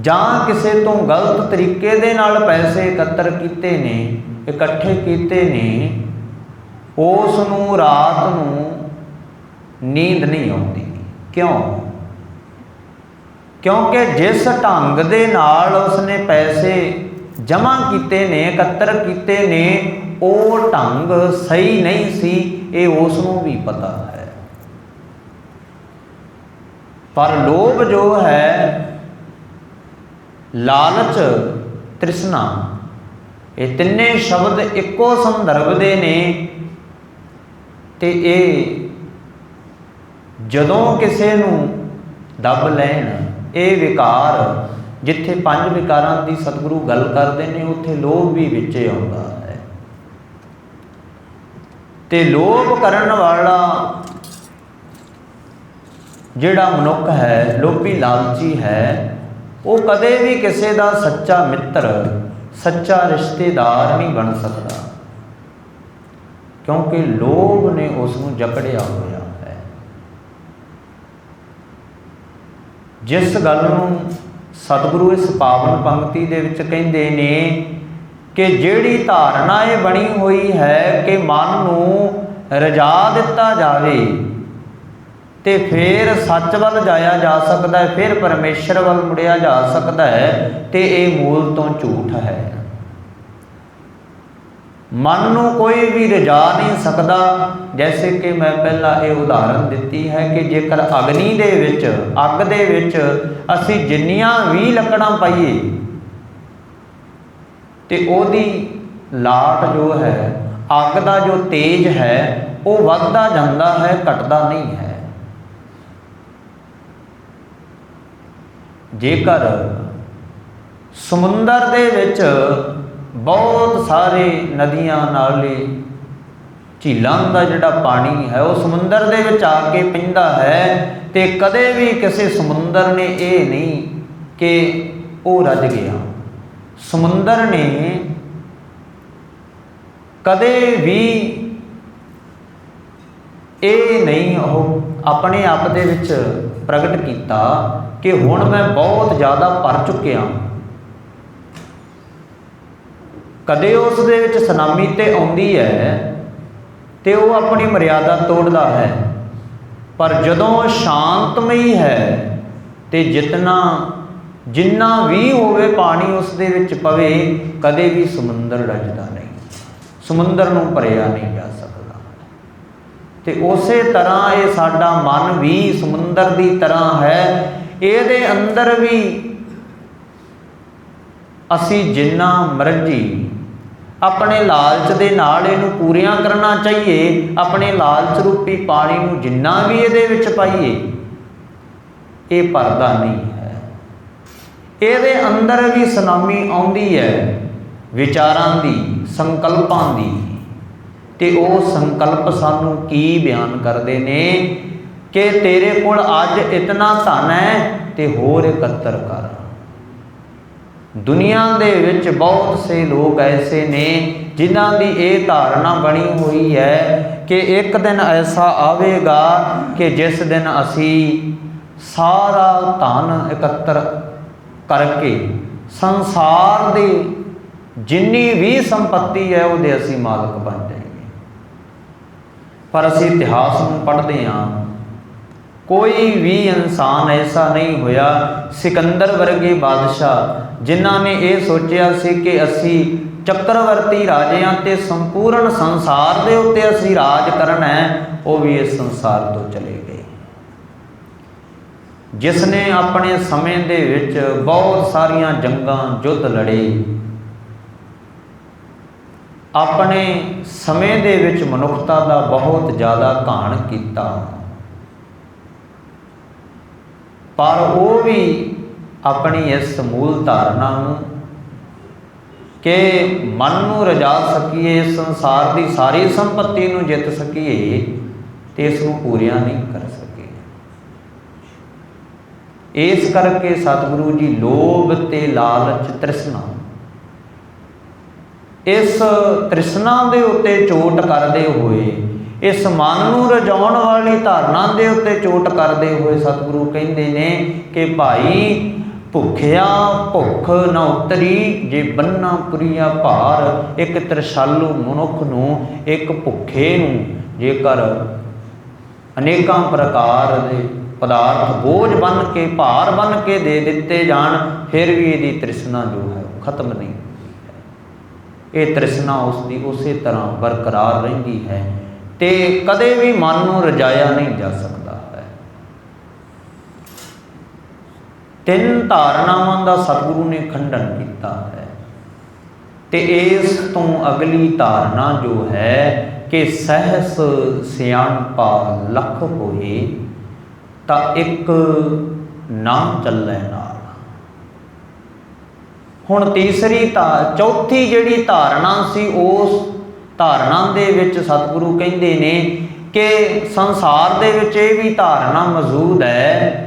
ਜਾਂ ਕਿਸੇ ਤੋਂ ਗਲਤ ਤਰੀਕੇ ਦੇ ਨਾਲ ਪੈਸੇ ਇਕੱਤਰ ਕੀਤੇ ਨੇ, ਇਕੱਠੇ ਕੀਤੇ ਨੇ, ਉਸ ਨੂੰ ਰਾਤ ਨੂੰ ਨੀਂਦ ਨਹੀਂ ਆਉਂਦੀ। ਕਿਉਂ? ਕਿਉਂਕਿ ਜਿਸ ਢੰਗ ਦੇ ਨਾਲ ਉਸਨੇ ਪੈਸੇ ਜਮ੍ਹਾਂ ਕੀਤੇ ਨੇ, ਇਕੱਤਰ ਕੀਤੇ ਨੇ, ਉਹ ਢੰਗ ਸਹੀ ਨਹੀਂ ਸੀ, ਇਹ ਉਸ ਨੂੰ ਵੀ ਪਤਾ ਹੈ। ਪਰ ਲੋਭ ਜੋ ਹੈ, ਲਾਲਚ, ਤ੍ਰਿਸ਼ਨਾ, ਇਹ ਤਿੰਨੇ ਸ਼ਬਦ ਇੱਕੋ ਸੰਦਰਭ ਦੇ ਨੇ। ਤੇ ਇਹ ਜਦੋਂ ਕਿਸੇ ਨੂੰ ਦੱਬ ਲੈਣ, ਇਹ ਵਿਕਾਰ, ਜਿੱਥੇ 5 ਵਿਕਾਰਾਂ ਦੀ ਸਤਿਗੁਰੂ ਗੱਲ ਕਰਦੇ ਨੇ, ਉੱਥੇ ਲੋਭ ਵੀ ਵਿੱਚੇ ਆਉਂਦਾ ਹੈ। ਤੇ ਲੋਭ ਕਰਨ ਵਾਲਾ ਜਿਹੜਾ ਮਨੁੱਖ ਹੈ, ਲੋਭੀ ਲਾਲਚੀ ਹੈ, ਉਹ ਕਦੇ ਵੀ ਕਿਸੇ ਦਾ ਸੱਚਾ ਮਿੱਤਰ, ਸੱਚਾ ਰਿਸ਼ਤੇਦਾਰ ਨਹੀਂ ਬਣ ਸਕਦਾ, ਕਿਉਂਕਿ ਲੋਭ ਨੇ ਉਸ ਨੂੰ ਜਕੜਿਆ ਹੋਇਆ ਹੈ। ਜਿਸ ਗੱਲ ਨੂੰ ਸਤਿਗੁਰੂ ਇਸ ਪਾਵਨ ਪੰਕਤੀ ਦੇ ਵਿੱਚ ਕਹਿੰਦੇ ਨੇ ਕਿ ਜਿਹੜੀ ਧਾਰਨਾ ਇਹ ਬਣੀ ਹੋਈ ਹੈ ਕਿ ਮਨ ਨੂੰ ਰਜਾ ਦਿੱਤਾ ਜਾਵੇ ਤੇ ਫਿਰ ਸੱਚ ਵੱਲ ਜਾਇਆ ਜਾ ਸਕਦਾ ਹੈ, ਫਿਰ ਪਰਮੇਸ਼ਰ ਵੱਲ ਮੁੜਿਆ ਜਾ ਸਕਦਾ ਹੈ, ਤੇ ਇਹ ਮੂਲ ਤੋਂ ਝੂਠ ਹੈ। ਮਨ ਨੂੰ ਕੋਈ ਵੀ ਰਜਾ ਨਹੀਂ ਸਕਦਾ। ਜੈਸੇ ਕਿ ਮੈਂ ਪਹਿਲਾਂ ਇਹ ਉਦਾਹਰਨ ਦਿੱਤੀ ਹੈ ਕਿ ਜੇਕਰ ਅਗਨੀ ਦੇ ਵਿੱਚ, ਅੱਗ ਦੇ ਵਿੱਚ ਅਸੀਂ ਜਿੰਨੀਆਂ ਵੀ ਲੱਕੜਾਂ ਪਾਈਏ ਤੇ ਉਹਦੀ ਲਾਟ ਜੋ ਹੈ, ਅੱਗ ਦਾ ਜੋ ਤੇਜ ਹੈ, ਉਹ ਵੱਧਦਾ ਜਾਂਦਾ ਹੈ, ਘਟਦਾ ਨਹੀਂ ਹੈ। ਜੇਕਰ ਸਮੁੰਦਰ ਦੇ ਵਿੱਚ ਬਹੁਤ ਸਾਰੇ ਨਦੀਆਂ ਨਾਲੇ ਝੀਲਾਂ ਦਾ ਜਿਹੜਾ ਪਾਣੀ ਹੈ ਉਹ ਸਮੁੰਦਰ ਦੇ ਵਿੱਚ ਆ ਕੇ ਪੈਂਦਾ ਹੈ, ਤੇ ਕਦੇ ਵੀ ਕਿਸੇ ਸਮੁੰਦਰ ਨੇ ਇਹ ਨਹੀਂ ਕਿ ਉਹ ਰੱਜ ਗਿਆ। ਸਮੁੰਦਰ ਨੇ ਕਦੇ ਵੀ ਇਹ ਨਹੀਂ ਉਹ ਆਪਣੇ ਆਪ ਦੇ ਵਿੱਚ ਪ੍ਰਗਟ ਕੀਤਾ ਕਿ ਹੁਣ ਮੈਂ ਬਹੁਤ ਜ਼ਿਆਦਾ ਭਰ ਚੁੱਕਿਆ। ਕਦੇ ਉਸ ਦੇ ਵਿੱਚ ਸੁਨਾਮੀ ਤੇ ਆਉਂਦੀ ਹੈ ਤੇ ਉਹ ਆਪਣੀ ਮਰਿਆਦਾ ਤੋੜਦਾ ਹੈ, ਪਰ ਜਦੋਂ ਸ਼ਾਂਤਮਈ ਹੈ ਤੇ ਜਿੰਨਾ ਵੀ ਹੋਵੇ ਪਾਣੀ ਉਸ ਦੇ ਵਿੱਚ ਪਵੇ, ਕਦੇ ਵੀ ਸਮੁੰਦਰ ਰੱਜਦਾ ਨਹੀਂ, ਸਮੁੰਦਰ ਨੂੰ ਭਰਿਆ ਨਹੀਂ ਜਾ ਸਕਦਾ। ਤੇ ਉਸੇ ਤਰ੍ਹਾਂ ਇਹ ਸਾਡਾ ਮਨ ਵੀ ਸਮੁੰਦਰ ਦੀ ਤਰ੍ਹਾਂ ਹੈ। ਇਹਦੇ ਅੰਦਰ ਵੀ ਅਸੀਂ ਜਿੰਨਾ ਮਰਜ਼ੀ ਆਪਣੇ ਲਾਲਚ ਦੇ ਨਾਲ ਇਹਨੂੰ ਪੂਰੀਆਂ ਕਰਨਾ ਚਾਹੀਏ, ਆਪਣੇ ਲਾਲਚ ਰੂਪੀ ਪਾਣੀ ਨੂੰ ਜਿੰਨਾ ਵੀ ਇਹਦੇ ਵਿੱਚ ਪਾਈਏ, ਇਹ ਭਰਦਾ ਨਹੀਂ ਹੈ। ਇਹਦੇ ਅੰਦਰ ਵੀ ਸੁਨਾਮੀ ਆਉਂਦੀ ਹੈ ਵਿਚਾਰਾਂ ਦੀ, ਸੰਕਲਪਾਂ ਦੀ, ਤੇ ਉਹ ਸੰਕਲਪ ਸਾਨੂੰ ਕੀ ਬਿਆਨ ਕਰਦੇ ਨੇ ਕਿ ਤੇਰੇ ਕੋਲ ਅੱਜ ਇਤਨਾ ਧਨ ਹੈ ਤੇ ਹੋਰ ਇਕੱਤਰ ਕਰ। ਦੁਨੀਆ ਦੇ ਵਿੱਚ ਬਹੁਤ ਸੇ ਲੋਕ ਐਸੇ ਨੇ ਜਿਨ੍ਹਾਂ ਦੀ ਇਹ ਧਾਰਨਾ ਬਣੀ ਹੋਈ ਹੈ ਕਿ ਇੱਕ ਦਿਨ ਐਸਾ ਆਵੇਗਾ ਕਿ ਜਿਸ ਦਿਨ ਅਸੀਂ ਸਾਰਾ ਧਨ ਇਕੱਤਰ ਕਰਕੇ ਸੰਸਾਰ ਦੀ ਜਿੰਨੀ ਵੀ ਸੰਪਤੀ ਹੈ ਉਹਦੇ ਅਸੀਂ ਮਾਲਕ ਬਣ ਜਾਈਏ। ਪਰ ਅਸੀਂ ਇਤਿਹਾਸ ਨੂੰ ਪੜ੍ਹਦੇ ਹਾਂ, ਕੋਈ ਵੀ ਇਨਸਾਨ ਐਸਾ ਨਹੀਂ ਹੋਇਆ, ਸਿਕੰਦਰ ਵਰਗੇ ਬਾਦਸ਼ਾਹ ਜਿਨ੍ਹਾਂ ਨੇ ਇਹ ਸੋਚਿਆ ਸੀ ਕਿ ਅਸੀਂ ਚੱਕਰਵਰਤੀ ਰਾਜਿਆਂ ਤੇ ਸੰਪੂਰਨ ਸੰਸਾਰ ਦੇ ਉੱਤੇ ਅਸੀਂ ਰਾਜ ਕਰਨਾ ਹੈ, ਉਹ ਵੀ ਇਸ ਸੰਸਾਰ ਤੋਂ ਚਲੇ ਗਏ। ਜਿਸ ਨੇ ਆਪਣੇ ਸਮੇਂ ਦੇ ਵਿੱਚ ਬਹੁਤ ਸਾਰੀਆਂ ਜੰਗਾਂ, ਯੁੱਧ ਲੜੇ, ਆਪਣੇ ਸਮੇਂ ਦੇ ਵਿੱਚ ਮਨੁੱਖਤਾ ਦਾ ਬਹੁਤ ਜ਼ਿਆਦਾ ਘਾਣ ਕੀਤਾ, ਪਰ ਉਹ ਵੀ ਆਪਣੀ ਇਸ ਮੂਲ ਧਾਰਨਾ ਨੂੰ ਕਿ ਮਨ ਨੂੰ ਰਜਾ ਸਕੀਏ, ਇਸ ਸੰਸਾਰ ਦੀ ਸਾਰੀ ਸੰਪਤੀ ਨੂੰ ਜਿੱਤ ਸਕੀਏ, ਤੇ ਇਸ ਨੂੰ ਪੂਰੀਆਂ ਨਹੀਂ ਕਰ ਸਕੇ। ਇਸ ਕਰਕੇ ਸਤਿਗੁਰੂ ਜੀ ਲੋਭ ਤੇ ਲਾਲਚ, ਤ੍ਰਿਸ਼ਨਾ, ਇਸ ਤ੍ਰਿਸ਼ਨਾ ਦੇ ਉੱਤੇ ਚੋਟ ਕਰਦੇ ਹੋਏ, ਇਸ ਮਨ ਨੂੰ ਰਜਾਉਣ ਵਾਲੀ ਧਾਰਨਾ ਦੇ ਉੱਤੇ ਚੋਟ ਕਰਦੇ ਹੋਏ ਸਤਿਗੁਰੂ ਕਹਿੰਦੇ ਨੇ ਕਿ ਭਾਈ ਭੁੱਖਿਆ ਭੁੱਖ ਨਾ ਉਤਰੀ, ਜੇ ਬੰਨਾ ਪੁਰੀਆ ਭਾਰ। ਇੱਕ ਤ੍ਰਿਸ਼ਾਲੂ ਮਨੁੱਖ ਨੂੰ, ਇੱਕ ਭੁੱਖੇ ਨੂੰ ਜੇਕਰ ਅਨੇਕਾਂ ਪ੍ਰਕਾਰ ਦੇ ਪਦਾਰਥ ਬੋਝ ਬਣ ਕੇ, ਭਾਰ ਬਣ ਕੇ ਦੇ ਦਿੱਤੇ ਜਾਣ, ਫਿਰ ਵੀ ਇਹਦੀ ਤ੍ਰਿਸ਼ਨਾ ਜੋ ਹੈ ਉਹ ਖਤਮ ਨਹੀਂ ਹੁੰਦੀ ਹੈ। ਇਹ ਤ੍ਰਿਸ਼ਨਾ ਉਸ ਦੀ ਉਸੇ ਤਰ੍ਹਾਂ ਬਰਕਰਾਰ ਰਹਿੰਦੀ ਹੈ ਤੇ ਕਦੇ ਵੀ ਮਨ ਨੂੰ ਰਜਾਇਆ ਨਹੀਂ ਜਾ ਸਕਦਾ ਹੈ। ਤਿੰਨ ਧਾਰਨਾਵਾਂ ਦਾ ਸਤਿਗੁਰੂ ਨੇ ਖੰਡਨ ਕੀਤਾ ਹੈ, ਤੇ ਇਸ ਤੋਂ ਅਗਲੀ ਧਾਰਨਾ ਜੋ ਹੈ ਕਿ ਸਹਿਸ ਸਿਆਣਪਾ ਲੱਖ ਹੋਏ ਤਾਂ ਇੱਕ ਨਾ ਚੱਲੇ ਨਾਲ। ਹੁਣ ਚੌਥੀ ਜਿਹੜੀ ਧਾਰਨਾ ਸੀ, ਉਸ ਧਾਰਨਾ ਦੇ ਵਿੱਚ ਸਤਿਗੁਰੂ ਕਹਿੰਦੇ ਨੇ ਕਿ ਸੰਸਾਰ ਦੇ ਵਿੱਚ ਇਹ ਵੀ ਧਾਰਨਾ ਮੌਜੂਦ ਹੈ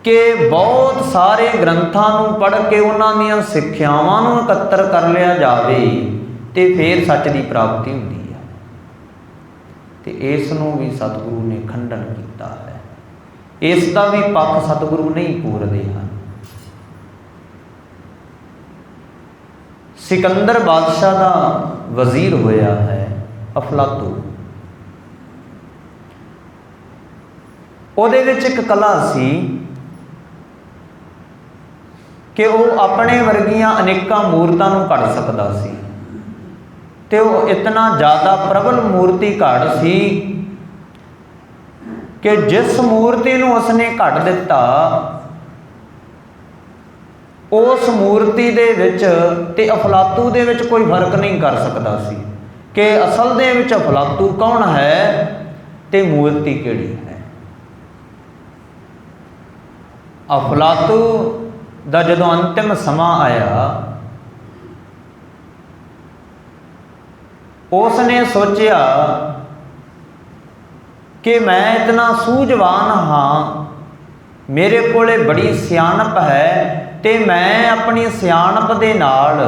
ਕਿ ਬਹੁਤ ਸਾਰੇ ਗ੍ਰੰਥਾਂ ਨੂੰ ਪੜ੍ਹ ਕੇ ਉਹਨਾਂ ਦੀਆਂ ਸਿੱਖਿਆਵਾਂ ਨੂੰ ਇਕੱਤਰ ਕਰ ਲਿਆ ਜਾਵੇ ਤੇ ਫਿਰ ਸੱਚ ਦੀ ਪ੍ਰਾਪਤੀ ਹੁੰਦੀ ਹੈ। ਤੇ ਇਸ ਨੂੰ ਵੀ ਸਤਿਗੁਰੂ ਨੇ ਖੰਡਨ ਕੀਤਾ ਹੈ ਇਸ ਦਾ ਵੀ ਪੱਖ ਸਤਿਗੁਰੂ ਨਹੀਂ ਪੂਰਦੇ ਹਨ। ਸਿਕੰਦਰ ਬਾਦਸ਼ਾਹ ਦਾ ਵਜ਼ੀਰ ਹੋਇਆ ਹੈ ਅਫਲਾਤੂ। ਉਹਦੇ ਵਿੱਚ ਇੱਕ ਕਲਾ ਸੀ ਕਿ ਉਹ ਆਪਣੇ ਵਰਗੀਆਂ ਅਨੇਕਾਂ ਮੂਰਤਾਂ ਨੂੰ ਘੜ ਸਕਦਾ ਸੀ, ਤੇ ਉਹ ਇਤਨਾ ਜ਼ਿਆਦਾ ਪ੍ਰਬਲ ਮੂਰਤੀ ਘੜ ਸੀ ਕਿ ਜਿਸ ਮੂਰਤੀ ਨੂੰ ਉਸਨੇ ਘੜ ਦਿੱਤਾ, ਉਸ ਮੂਰਤੀ ਦੇ ਵਿੱਚ ਤੇ ਅਫਲਾਤੂ ਦੇ ਵਿੱਚ ਕੋਈ ਫਰਕ ਨਹੀਂ ਕਰ ਸਕਦਾ ਸੀ ਕਿ ਅਸਲ ਦੇ ਵਿੱਚ ਅਫਲਾਤੂ ਕੌਣ ਹੈ ਤੇ ਮੂਰਤੀ ਕਿਹੜੀ ਹੈ। ਅਫਲਾਤੂ ਦਾ ਜਦੋਂ ਅੰਤਿਮ ਸਮਾਂ ਆਇਆ, ਉਸ ਨੇ ਸੋਚਿਆ ਕਿ ਮੈਂ ਇਤਨਾ ਸੂਝਵਾਨ ਹਾਂ, ਮੇਰੇ ਕੋਲੇ ਬੜੀ ਸਿਆਣਪ ਹੈ, ਤੇ ਮੈਂ ਆਪਣੀ ਸਿਆਣਪ ਦੇ ਨਾਲ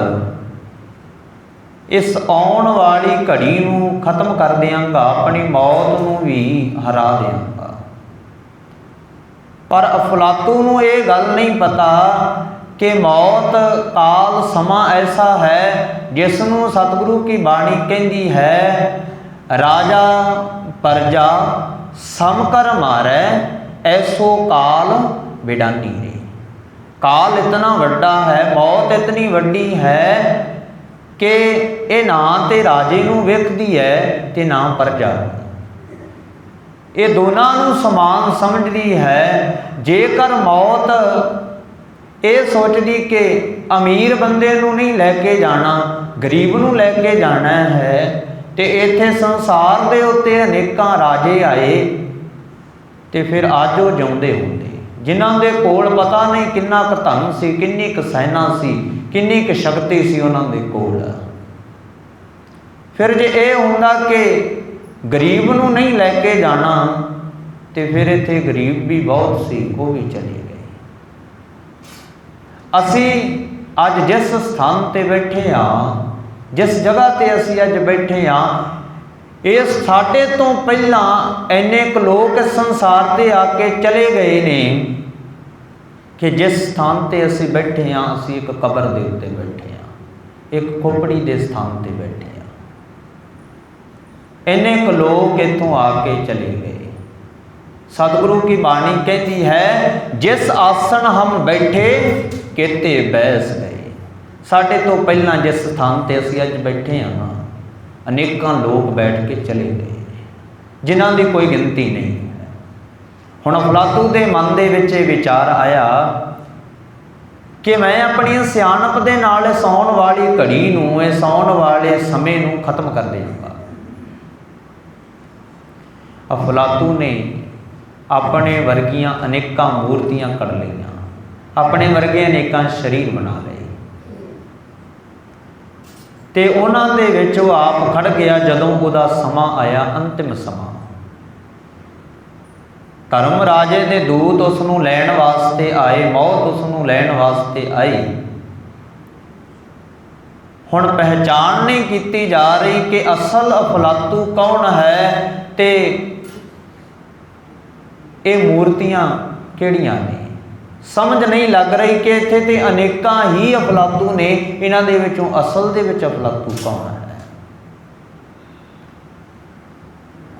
ਇਸ ਆਉਣ ਵਾਲੀ ਘੜੀ ਨੂੰ ਖਤਮ ਕਰ ਦਿਆਂਗਾ, ਆਪਣੀ ਮੌਤ ਨੂੰ ਵੀ ਹਰਾ ਦਿਆਂਗਾ। ਪਰ ਅਫਲਾਤੂ ਨੂੰ ਇਹ ਗੱਲ ਨਹੀਂ ਪਤਾ ਕਿ ਮੌਤ ਕਾਲ ਸਮਾਂ ਐਸਾ ਹੈ ਜਿਸ ਨੂੰ ਸਤਿਗੁਰੂ ਕੀ ਬਾਣੀ ਕਹਿੰਦੀ ਹੈ, ਰਾਜਾ ਪਰਜਾ ਸਮ ਕਰ ਮਾਰੈ, ਐਸੋ ਕਾਲ ਵਿਡਾਨੀ ਰੇ। ਕਾਲ ਇਤਨਾ ਵੱਡਾ ਹੈ, ਮੌਤ ਇਤਨੀ ਵੱਡੀ ਹੈ ਕਿ ਇਹ ਨਾ ਤੇ ਰਾਜੇ ਨੂੰ ਵੇਖਦੀ ਹੈ ਤੇ ਨਾ ਪਰਜਾ। ਇਹ ਦੋਨਾਂ ਨੂੰ ਸਮਾਨ ਸਮਝਦੀ ਹੈ। ਜੇਕਰ ਮੌਤ ਇਹ ਸੋਚਦੀ ਕਿ ਅਮੀਰ ਬੰਦੇ ਨੂੰ ਨਹੀਂ ਲੈ ਕੇ ਜਾਣਾ, ਗਰੀਬ ਨੂੰ ਲੈ ਕੇ ਜਾਣਾ ਹੈ, ਤੇ ਇੱਥੇ ਸੰਸਾਰ ਦੇ ਉੱਤੇ ਅਨੇਕਾਂ ਰਾਜੇ ਆਏ ਤੇ ਫਿਰ ਅੱਜ ਉਹ ਜਿਉਂਦੇ ਹੁੰਦੇ, ਜਿਨ੍ਹਾਂ ਦੇ ਕੋਲ ਪਤਾ ਨਹੀਂ ਕਿੰਨਾ ਕੁ ਧਨ ਸੀ, ਕਿੰਨੀ ਕੁ ਸੈਨਾ ਸੀ, ਕਿੰਨੀ ਕੁ ਸ਼ਕਤੀ ਸੀ ਉਹਨਾਂ ਦੇ ਕੋਲ। ਫਿਰ ਜੇ ਇਹ ਹੁੰਦਾ ਕਿ ਗਰੀਬ ਨੂੰ ਨਹੀਂ ਲੈ ਕੇ ਜਾਣਾ, ਤੇ ਫਿਰ ਇੱਥੇ ਗਰੀਬ ਵੀ ਬਹੁਤ ਸੀ, ਉਹ ਵੀ ਚਲੇ ਗਏ। ਅਸੀਂ ਅੱਜ ਜਿਸ ਸਥਾਨ ਤੇ ਬੈਠੇ ਹਾਂ, ਜਿਸ ਜਗ੍ਹਾ ਤੇ ਅਸੀਂ ਅੱਜ ਬੈਠੇ ਹਾਂ, ਇਹ ਸਾਡੇ ਤੋਂ ਪਹਿਲਾਂ ਇੰਨੇ ਕੁ ਲੋਕ ਇਸ ਸੰਸਾਰ ਤੇ ਆ ਕੇ ਚਲੇ ਗਏ ਨੇ ਕਿ ਜਿਸ ਸਥਾਨ ਤੇ ਅਸੀਂ ਬੈਠੇ ਹਾਂ, ਅਸੀਂ ਇੱਕ ਕਬਰ ਦੇ ਉੱਤੇ ਬੈਠੇ ਹਾਂ, ਇੱਕ ਖੋਪੜੀ ਦੇ ਸਥਾਨ ਤੇ ਬੈਠੇ ਹਾਂ। ਇੰਨੇ ਕੁ ਲੋਕ ਇੱਥੋਂ ਆ ਕੇ ਚਲੇ ਗਏ। ਸਤਿਗੁਰੂ ਕੀ ਬਾਣੀ ਕਹਿੰਦੀ ਹੈ, ਜਿਸ ਆਸਣ ਹਮ ਬੈਠੇ ਕਿਤੇ ਬੈਸ ਗਏ। ਸਾਡੇ ਤੋਂ ਪਹਿਲਾਂ ਜਿਸ ਸਥਾਨ ਤੇ ਅਸੀਂ ਅੱਜ ਬੈਠੇ ਹਾਂ, ਅਨੇਕਾਂ ਲੋਕ ਬੈਠ ਕੇ ਚਲੇ ਗਏ, ਜਿਨ੍ਹਾਂ ਦੀ ਕੋਈ ਗਿਣਤੀ ਨਹੀਂ ਹੈ। ਹੁਣ ਅਫਲਾਤੂ ਦੇ ਮਨ ਦੇ ਵਿੱਚ ਇਹ ਵਿਚਾਰ ਆਇਆ ਕਿ ਮੈਂ ਆਪਣੀ ਸਿਆਣਪ ਦੇ ਨਾਲ ਇਸ ਆਉਣ ਵਾਲੀ ਘੜੀ ਨੂੰ, ਇਸ ਆਉਣ ਵਾਲੇ ਸਮੇਂ ਨੂੰ ਖਤਮ ਕਰ ਦੇਵਾਂਗਾ। ਅਫਲਾਤੂ ਨੇ ਆਪਣੇ ਵਰਗੀਆਂ ਅਨੇਕਾਂ ਮੂਰਤੀਆਂ ਕੱਢ ਲਈਆਂ, ਆਪਣੇ ਵਰਗੇ ਅਨੇਕਾਂ ਸਰੀਰ ਬਣਾ ਲਏ, ਤੇ ਉਹਨਾਂ ਦੇ ਵਿੱਚ ਉਹ ਆਪ ਖੜ ਗਿਆ। ਜਦੋਂ ਉਹਦਾ ਸਮਾਂ ਆਇਆ, ਅੰਤਿਮ ਸਮਾਂ, ਧਰਮ ਰਾਜੇ ਦੇ ਦੂਤ ਉਸ ਨੂੰ ਲੈਣ ਵਾਸਤੇ ਆਏ, ਮੌਤ ਉਸ ਨੂੰ ਲੈਣ ਵਾਸਤੇ ਆਈ। ਹੁਣ ਪਹਿਚਾਣ ਨਹੀਂ ਕੀਤੀ ਜਾ ਰਹੀ ਕਿ ਅਸਲ ਅਫਲਾਤੂ ਕੌਣ ਹੈ ਤੇ ਇਹ ਮੂਰਤੀਆਂ ਕਿਹੜੀਆਂ ਨੇ। ਸਮਝ ਨਹੀਂ ਲੱਗ ਰਹੀ ਕਿ ਇੱਥੇ ਤੇ ਅਨੇਕਾਂ ਹੀ ਅਫਲਾਤੂ ਨੇ, ਇਹਨਾਂ ਦੇ ਵਿੱਚੋਂ ਅਸਲ ਦੇ ਵਿੱਚ ਅਫਲਾਤੂ ਕੌਣ ਹੈ।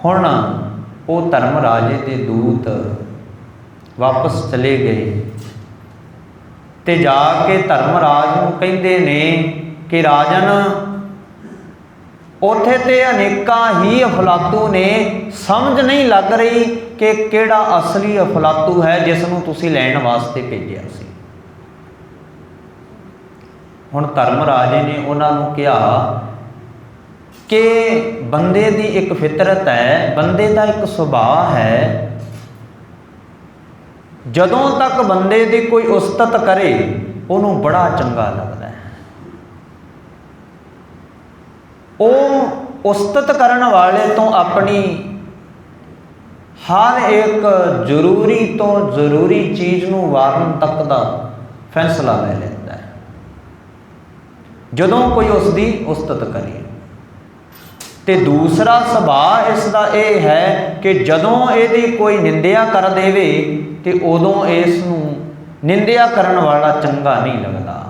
ਹੁਣ ਉਹ ਧਰਮ ਰਾਜੇ ਦੇ ਦੂਤ ਵਾਪਸ ਚਲੇ ਗਏ ਤੇ ਜਾ ਕੇ ਧਰਮਰਾਜ ਨੂੰ ਕਹਿੰਦੇ ਨੇ ਕਿ ਰਾਜਨ, ਉੱਥੇ ਤੇ ਅਨੇਕਾਂ ਹੀ ਅਫਲਾਤੂ ਨੇ, ਸਮਝ ਨਹੀਂ ਲੱਗ ਰਹੀ ਕਿ ਕਿਹੜਾ ਅਸਲੀ ਅਫਲਾਤੂ ਹੈ ਜਿਸ ਨੂੰ ਤੁਸੀਂ ਲੈਣ ਵਾਸਤੇ ਭੇਜਿਆ ਸੀ। ਹੁਣ ਧਰਮ ਰਾਜੇ ਨੇ ਉਹਨਾਂ ਨੂੰ ਕਿਹਾ ਕਿ ਬੰਦੇ ਦੀ ਇੱਕ ਫਿਤਰਤ ਹੈ, ਬੰਦੇ ਦਾ ਇੱਕ ਸੁਭਾਅ ਹੈ, ਜਦੋਂ ਤੱਕ ਬੰਦੇ ਦੀ ਕੋਈ ਉਸਤਤ ਕਰੇ ਉਹਨੂੰ ਬੜਾ ਚੰਗਾ ਲੱਗਦਾ ਹੈ। ਉਹ ਉਸਤਤ ਕਰਨ ਵਾਲੇ ਤੋਂ ਆਪਣੀ ਹਰ ਇੱਕ ਜ਼ਰੂਰੀ ਤੋਂ ਜ਼ਰੂਰੀ ਚੀਜ਼ ਨੂੰ ਵਾਰਨ ਤੱਕ ਦਾ ਫੈਸਲਾ ਲੈ ਲੈਂਦਾ ਹੈ ਜਦੋਂ ਕੋਈ ਉਸ ਦੀ ਉਸਤਤ ਕਰੇ। ਤੇ ਦੂਸਰਾ ਸੁਭਾਅ ਇਸ ਦਾ ਇਹ ਹੈ ਕਿ ਜਦੋਂ ਇਹਦੀ ਕੋਈ ਨਿੰਦਿਆ ਕਰ ਦੇਵੇ ਤੇ ਉਦੋਂ ਇਸ ਨੂੰ ਨਿੰਦਿਆ ਕਰਨ ਵਾਲਾ ਚੰਗਾ ਨਹੀਂ ਲੱਗਦਾ,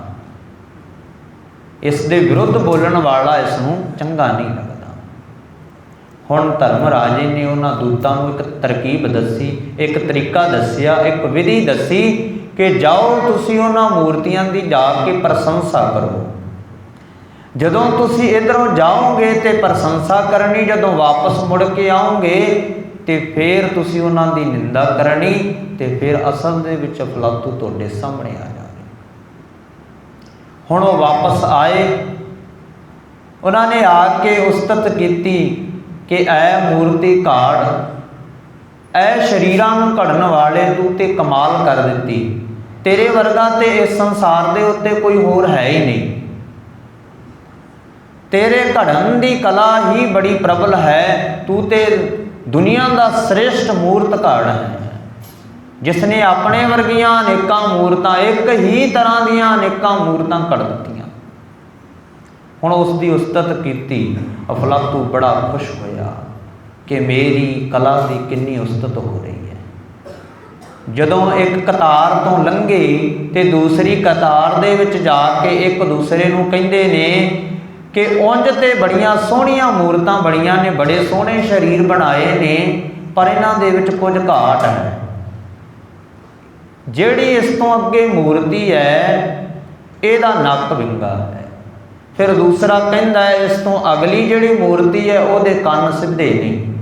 ਇਸ ਦੇ ਵਿਰੁੱਧ ਬੋਲਣ ਵਾਲਾ ਇਸ ਨੂੰ ਚੰਗਾ ਨਹੀਂ ਲੱਗਦਾ। ਹੁਣ ਧਰਮ ਰਾਜੇ ਨੇ ਉਹਨਾਂ ਦੂਤਾਂ ਨੂੰ ਇੱਕ ਤਰਕੀਬ ਦੱਸੀ, ਇੱਕ ਤਰੀਕਾ ਦੱਸਿਆ, ਇੱਕ ਵਿਧੀ ਦੱਸੀ ਕਿ ਜਾਓ ਤੁਸੀਂ ਉਹਨਾਂ ਮੂਰਤੀਆਂ ਦੀ ਜਾ ਕੇ ਪ੍ਰਸ਼ੰਸਾ ਕਰੋ। ਜਦੋਂ ਤੁਸੀਂ ਇੱਧਰੋਂ ਜਾਓਗੇ ਤੇ ਪ੍ਰਸ਼ੰਸਾ ਕਰਨੀ, ਜਦੋਂ ਵਾਪਸ ਮੁੜ ਕੇ ਆਓਗੇ ਤੇ ਫਿਰ ਤੁਸੀਂ ਉਹਨਾਂ ਦੀ ਨਿੰਦਾ ਕਰਨੀ ਤੇ ਫਿਰ ਅਸਲ ਦੇ ਵਿੱਚ ਅਫਲਾਤੂ ਤੁਹਾਡੇ ਸਾਹਮਣੇ ਆ ਜਾਵੇ। ਹੁਣ ਉਹ ਵਾਪਸ ਆਏ, ਉਹਨਾਂ ਨੇ ਆ ਕੇ ਉਸਤਤ ਕੀਤੀ ਕਿ ਐ ਮੂਰਤੀ ਘਾੜ, ਐ ਸਰੀਰਾਂ ਨੂੰ ਘੜਨ ਵਾਲੇ, ਤੂੰ ਤੇ ਕਮਾਲ ਕਰ ਦਿੱਤੀ, ਤੇਰੇ ਵਰਗਾ ਤੇ ਇਸ ਸੰਸਾਰ ਦੇ ਉੱਤੇ ਕੋਈ ਹੋਰ ਹੈ ਹੀ ਨਹੀਂ, ਤੇਰੇ ਘੜਨ ਦੀ ਕਲਾ ਹੀ ਬੜੀ ਪ੍ਰਬਲ ਹੈ, ਤੂੰ ਤੇ ਦੁਨੀਆ ਦਾ ਸ੍ਰੇਸ਼ਟ ਮੂਰਤ ਘਾੜ ਹੈ, ਜਿਸ ਨੇ ਆਪਣੇ ਵਰਗੀਆਂ ਅਨੇਕਾਂ ਮੂਰਤਾਂ, ਇੱਕ ਹੀ ਤਰ੍ਹਾਂ ਦੀਆਂ ਅਨੇਕਾਂ ਮੂਰਤਾਂ ਘੜ ਦਿੱਤੀਆਂ। ਹੁਣ ਉਸ ਦੀ ਉਸਤਤ ਕੀਤੀ। ਅਫਲਾਤੂ ਬੜਾ ਖੁਸ਼ ਹੋਇਆ ਕਿ ਮੇਰੀ ਕਲਾ ਦੀ ਕਿੰਨੀ ਉਸਤਤ ਹੋ ਰਹੀ ਹੈ। ਜਦੋਂ ਇੱਕ ਕਤਾਰ ਤੋਂ ਲੰਘੇ ਤੇ ਦੂਸਰੀ ਕਤਾਰ ਦੇ ਵਿੱਚ ਜਾ ਕੇ ਇੱਕ ਦੂਸਰੇ ਨੂੰ ਕਹਿੰਦੇ ਨੇ ਕਿ ਉਂਝ ਤੇ ਬੜੀਆਂ ਸੋਹਣੀਆਂ ਮੂਰਤਾਂ ਬਣੀਆਂ ਨੇ, ਬੜੇ ਸੋਹਣੇ ਸਰੀਰ ਬਣਾਏ ਨੇ, ਪਰ ਇਹਨਾਂ ਦੇ ਵਿੱਚ ਕੁਝ ਘਾਟ ਹੈ। ਜਿਹੜੀ ਇਸ ਤੋਂ ਅੱਗੇ ਮੂਰਤੀ ਹੈ ਇਹਦਾ ਨੱਕ ਵਿੰਗਾ ਹੈ। ਫਿਰ ਦੂਸਰਾ ਕਹਿੰਦਾ ਹੈ ਇਸ ਤੋਂ ਅਗਲੀ ਜਿਹੜੀ ਮੂਰਤੀ ਹੈ ਉਹਦੇ ਕੰਨ ਸਿੱਧੇ ਨਹੀਂ।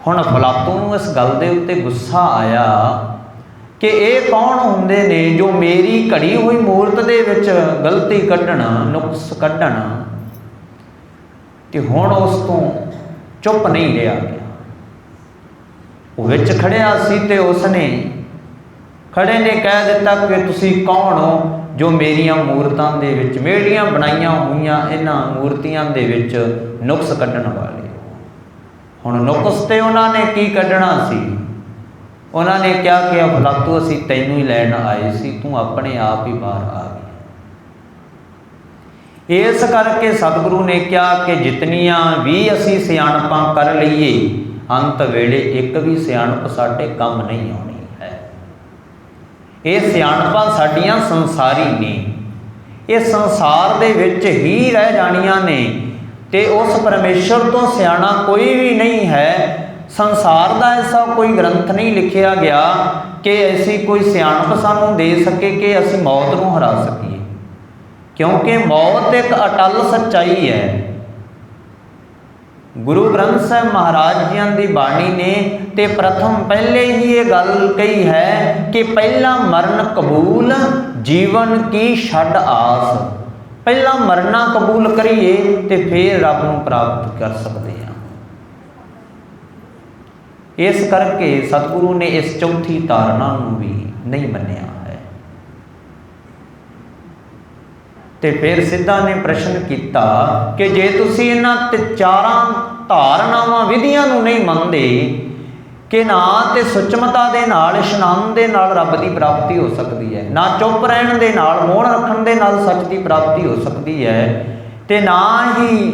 ਹੁਣ ਅਫਲਾਤੂ ਨੂੰ ਇਸ ਗੱਲ ਦੇ ਉੱਤੇ ਗੁੱਸਾ ਆਇਆ ਕਿ ਇਹ ਕੌਣ ਹੁੰਦੇ ਨੇ ਜੋ ਮੇਰੀ ਘੜੀ ਹੋਈ ਮੂਰਤ ਦੇ ਵਿੱਚ ਗਲਤੀ ਕੱਢਣ, ਨੁਕਸ ਕੱਢਣ। ਤੇ ਹੁਣ ਉਸ ਤੋਂ ਚੁੱਪ ਨਹੀਂ ਰਿਹਾ ਗਿਆ। ਉਹ ਵਿੱਚ ਖੜਿਆ ਸੀ ਤੇ ਉਸਨੇ ਖੜੇ ਨੇ ਕਹਿ ਦਿੱਤਾ ਕਿ ਤੁਸੀਂ ਕੌਣ ਹੋ ਜੋ ਮੇਰੀਆਂ ਮੂਰਤਾਂ ਦੇ ਵਿੱਚ, ਮੇਰੀਆਂ ਬਣਾਈਆਂ ਹੋਈਆਂ ਇਹਨਾਂ ਮੂਰਤੀਆਂ ਦੇ ਵਿੱਚ ਨੁਕਸ ਕੱਢਣ ਵਾਲੇ। ਹੁਣ ਨੁਕਸ ਤੇ ਉਹਨਾਂ ਨੇ ਕੀ ਕੱਢਣਾ ਸੀ? ਉਹਨਾਂ ਨੇ ਕਿਹਾ ਕਿ ਅਫਲਾਤੂ ਅਸੀਂ ਤੈਨੂੰ ਹੀ ਲੈਣ ਆਏ ਸੀ, ਤੂੰ ਆਪਣੇ ਆਪ ਹੀ ਬਾਹਰ ਆ ਗਿਆ। ਇਸ ਕਰਕੇ ਸਤਿਗੁਰੂ ਨੇ ਕਿਹਾ ਕਿ ਜਿਤਨੀਆਂ ਵੀ ਅਸੀਂ ਸਿਆਣਪਾਂ ਕਰ ਲਈਏ, ਅੰਤ ਵੇਲੇ ਇੱਕ ਵੀ ਸਿਆਣਪ ਸਾਡੇ ਕੰਮ ਨਹੀਂ ਆਉਣੀ ਹੈ। ਇਹ ਸਿਆਣਪਾਂ ਸਾਡੀਆਂ ਸੰਸਾਰੀ ਨੇ, ਇਹ ਸੰਸਾਰ ਦੇ ਵਿੱਚ ਹੀ ਰਹਿ ਜਾਣੀਆਂ ਨੇ ਤੇ ਉਸ ਪਰਮੇਸ਼ਰ ਤੋਂ ਸਿਆਣਾ ਕੋਈ ਵੀ ਨਹੀਂ ਹੈ। ਸੰਸਾਰ ਦਾ ਐਸਾ ਕੋਈ ਗ੍ਰੰਥ ਨਹੀਂ ਲਿਖਿਆ ਗਿਆ ਕਿ ਐਸੀ ਕੋਈ ਸਿਆਣਪ ਸਾਨੂੰ ਦੇ ਸਕੇ ਕਿ ਅਸੀਂ ਮੌਤ ਨੂੰ ਹਰਾ ਸਕੀਏ, ਕਿਉਂਕਿ ਮੌਤ ਇੱਕ ਅਟੱਲ ਸੱਚਾਈ ਹੈ। ਗੁਰੂ ਗ੍ਰੰਥ ਸਾਹਿਬ ਮਹਾਰਾਜ ਜੀਆਂ ਦੀ ਬਾਣੀ ਨੇ ਤੇ ਪ੍ਰਥਮ ਪਹਿਲੇ ਹੀ ਇਹ ਗੱਲ ਕਹੀ ਹੈ ਕਿ ਪਹਿਲਾ ਮਰਨ ਕਬੂਲ, ਜੀਵਨ ਕੀ ਛੱਡ ਆਸ। ਪਹਿਲਾਂ ਮਰਨਾ ਕਬੂਲ ਕਰੀਏ ਤੇ ਫਿਰ ਰੱਬ ਨੂੰ ਪ੍ਰਾਪਤ ਕਰ ਸਕਦੇ ਹਾਂ। ਇਸ ਕਰਕੇ ਸਤਿਗੁਰੂ ਨੇ ਇਸ ਚੌਥੀ ਧਾਰਨਾ ਨੂੰ ਵੀ ਨਹੀਂ ਮੰਨਿਆ ਹੈ। ਤੇ ਫਿਰ ਸਿੱਧਾ ਨੇ ਪ੍ਰਸ਼ਨ ਕੀਤਾ ਕਿ ਜੇ ਤੁਸੀਂ ਇਹਨਾਂ ਚਾਰਾਂ ਧਾਰਨਾਵਾਂ ਵਿਧੀਆਂ ਨੂੰ ਨਹੀਂ ਮੰਨਦੇ ਕਿ ਨਾ ਤੇ ਸੁਚਮਤਾ ਦੇ ਨਾਲ, ਇਸ਼ਨਾਨ ਦੇ ਨਾਲ ਰੱਬ ਦੀ ਪ੍ਰਾਪਤੀ ਹੋ ਸਕਦੀ ਹੈ, ਨਾ ਚੁੱਪ ਰਹਿਣ ਦੇ ਨਾਲ, ਮੌਨ ਰੱਖਣ ਦੇ ਨਾਲ ਸੱਚ ਦੀ ਪ੍ਰਾਪਤੀ ਹੋ ਸਕਦੀ ਹੈ, ਤੇ ਨਾ ਹੀ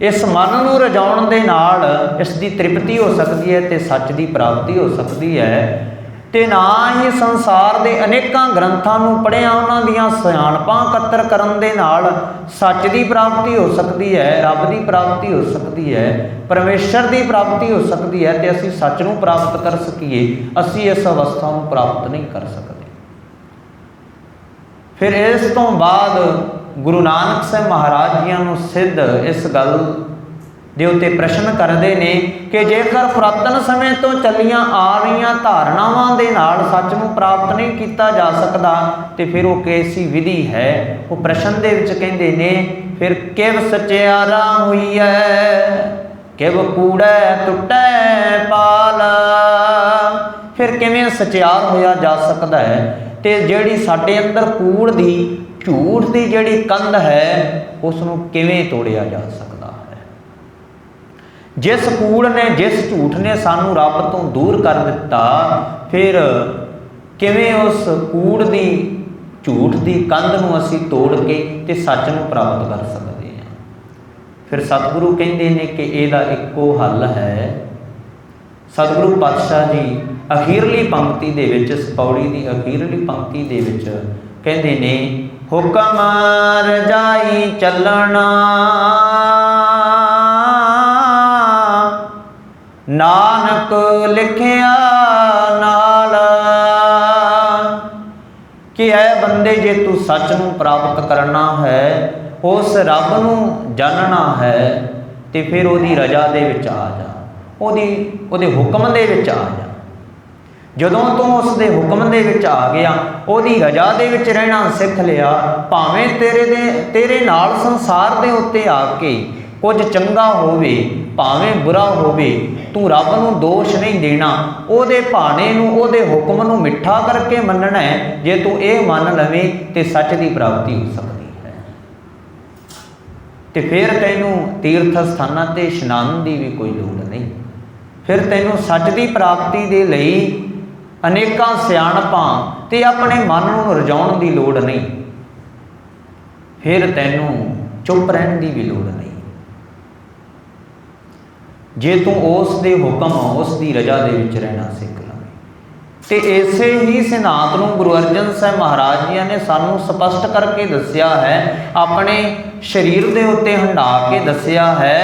ਇਸ ਮਨ ਨੂੰ ਰਜਾਉਣ ਦੇ ਨਾਲ ਇਸ ਦੀ ਤ੍ਰਿਪਤੀ ਹੋ ਸਕਦੀ ਹੈ ਤੇ ਸੱਚ ਦੀ ਪ੍ਰਾਪਤੀ ਹੋ ਸਕਦੀ ਹੈ, ਤੇ ਨਾ ਹੀ ਸੰਸਾਰ ਦੇ ਅਨੇਕਾਂ ਗ੍ਰੰਥਾਂ ਨੂੰ ਪੜ੍ਹਿਆ ਉਹਨਾਂ ਦੀਆਂ ਸਿਆਣਪਾਂ ਇਕੱਤਰ ਕਰਨ ਦੇ ਨਾਲ ਸੱਚ ਦੀ ਪ੍ਰਾਪਤੀ ਹੋ ਸਕਦੀ ਹੈ, ਰੱਬ ਦੀ ਪ੍ਰਾਪਤੀ ਹੋ ਸਕਦੀ ਹੈ, ਪਰਮੇਸ਼ਰ ਦੀ ਪ੍ਰਾਪਤੀ ਹੋ ਸਕਦੀ ਹੈ, ਤੇ ਅਸੀਂ ਸੱਚ ਨੂੰ ਪ੍ਰਾਪਤ ਕਰ ਸਕੀਏ, ਅਸੀਂ ਇਸ ਅਵਸਥਾ ਨੂੰ ਪ੍ਰਾਪਤ ਨਹੀਂ ਕਰ ਸਕਦੇ। ਫਿਰ ਇਸ ਤੋਂ ਬਾਅਦ ਗੁਰੂ ਨਾਨਕ ਸਾਹਿਬ ਮਹਾਰਾਜ ਜੀਆਂ ਨੂੰ ਸਿੱਧ ਇਸ ਗੱਲ ਦੇ ਉੱਤੇ ਪ੍ਰਸ਼ਨ ਕਰਦੇ ਨੇ ਕਿ ਜੇਕਰ ਪੁਰਾਤਨ ਸਮੇਂ ਤੋਂ ਚੱਲੀਆਂ ਆ ਰਹੀਆਂ ਧਾਰਨਾਵਾਂ ਦੇ ਨਾਲ ਸੱਚ ਨੂੰ ਪ੍ਰਾਪਤ ਨਹੀਂ ਕੀਤਾ ਜਾ ਸਕਦਾ ਤੇ ਫਿਰ ਉਹ ਕੈਸੀ ਵਿਧੀ ਹੈ? ਉਹ ਪ੍ਰਸ਼ਨ ਦੇ ਵਿੱਚ ਕਹਿੰਦੇ ਨੇ ਫਿਰ ਕਿਵ ਸਚਿਆਰਾ ਹੋਈਐ, ਕਿਵ ਕੂੜੈ ਟੁੱਟੈ ਪਾਲ। ਫਿਰ ਕਿਵੇਂ ਸਚਿਆਰ ਹੋਇਆ ਜਾ ਸਕਦਾ ਹੈ? ਤੇ ਜਿਹੜੀ ਸਾਡੇ ਅੰਦਰ ਕੂੜ ਦੀ, ਝੂਠ ਦੀ ਜਿਹੜੀ ਕੰਧ ਹੈ ਉਸ ਨੂੰ ਕਿਵੇਂ ਤੋੜਿਆ ਜਾ ਸਕਦਾ ਹੈ? ਜਿਸ ਕੂੜ ਨੇ, ਜਿਸ ਝੂਠ ਨੇ ਸਾਨੂੰ ਰੱਬ ਤੋਂ ਦੂਰ ਕਰ ਦਿੱਤਾ, ਫਿਰ ਕਿਵੇਂ ਉਸ ਕੂੜ ਦੀ, ਝੂਠ ਦੀ ਕੰਧ ਨੂੰ ਅਸੀਂ ਤੋੜ ਕੇ ਤੇ ਸੱਚ ਨੂੰ ਪ੍ਰਾਪਤ ਕਰ ਸਕਦੇ ਹਾਂ? फिर सतगुरु कहते हैं कि ਇਹਦਾ ਇੱਕੋ हल है। सतगुरु पातशाह जी अखीरली पंक्ति दे विच, इस पौड़ी की अखीरली पंक्ति दे विच कहते ने, हुक्म रजाई चलना नानक लिखिया नाल, कि है बंदे जे तू सच नूं प्राप्त करना है, उस रब नूं जानना है, तो फिर उहदी रजा दे विच आ जा, उहदे हुक्म दे विच आ जा। जदों तू उसके हुक्म दे विच आ गया, उहदी रजा दे विच रहना सिख लिया, भावें तेरे नाल संसार दे उत्ते आके कुछ चंगा होवे भावें बुरा होवे, तू रब नूं दोष नहीं देना, उहदे भाणे नूं उहदे हुक्म नूं मिठा करके मनना है। जे तू ये मन लवे तो सच की प्राप्ति हो सकती है। तो फिर तैनूं तीर्थ स्थानां ते इशनान की भी कोई लोड़ नहीं, फिर तैनूं सच की प्राप्ति दे लई अनेकां सियाणपां ते अपने मन नूं रजाउण की लोड़ नहीं, फिर तैनूं चुप रहण की भी लोड़ नहीं। जे तू उस दे हुक्म उसकी रजा दे विच रहना सिख लवे। तो इसे ही सिद्धांत नूं गुरु अर्जन साहब महाराज जी ने सानूं स्पष्ट करके दस्या है, अपने शरीर दे उत्ते हंडा के दस्या है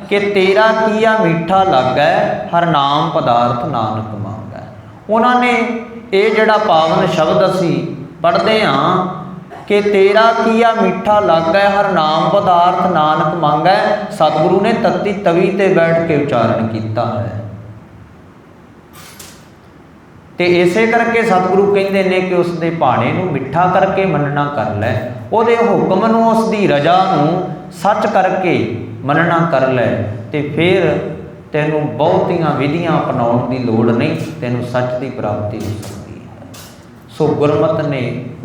कि तेरा किया मीठा लागै, हर नाम पदार्थ नानक मांगै। उन्होंने ये जिहड़ा पावन शब्द असी पढ़ते हाँ कि तेरा किया मीठा लागै, हर नाम पदार्थ नानक मांगै, सतगुरु ने तत्ती तवी ते बैठ के उच्चारण किया है। तो इसे करके सतगुरु कहते हैं कि उसके भाणे नूं मिठा करके मनना कर लै, उहदे हुक्म नूं उसकी रजा नूं सच करके मनना कर लै, तो फिर तैनूं बहुतियां विधियां अपनाउण की लोड़ नहीं, तैनूं सच की प्राप्ति हो सकती है। सो गुरमत ने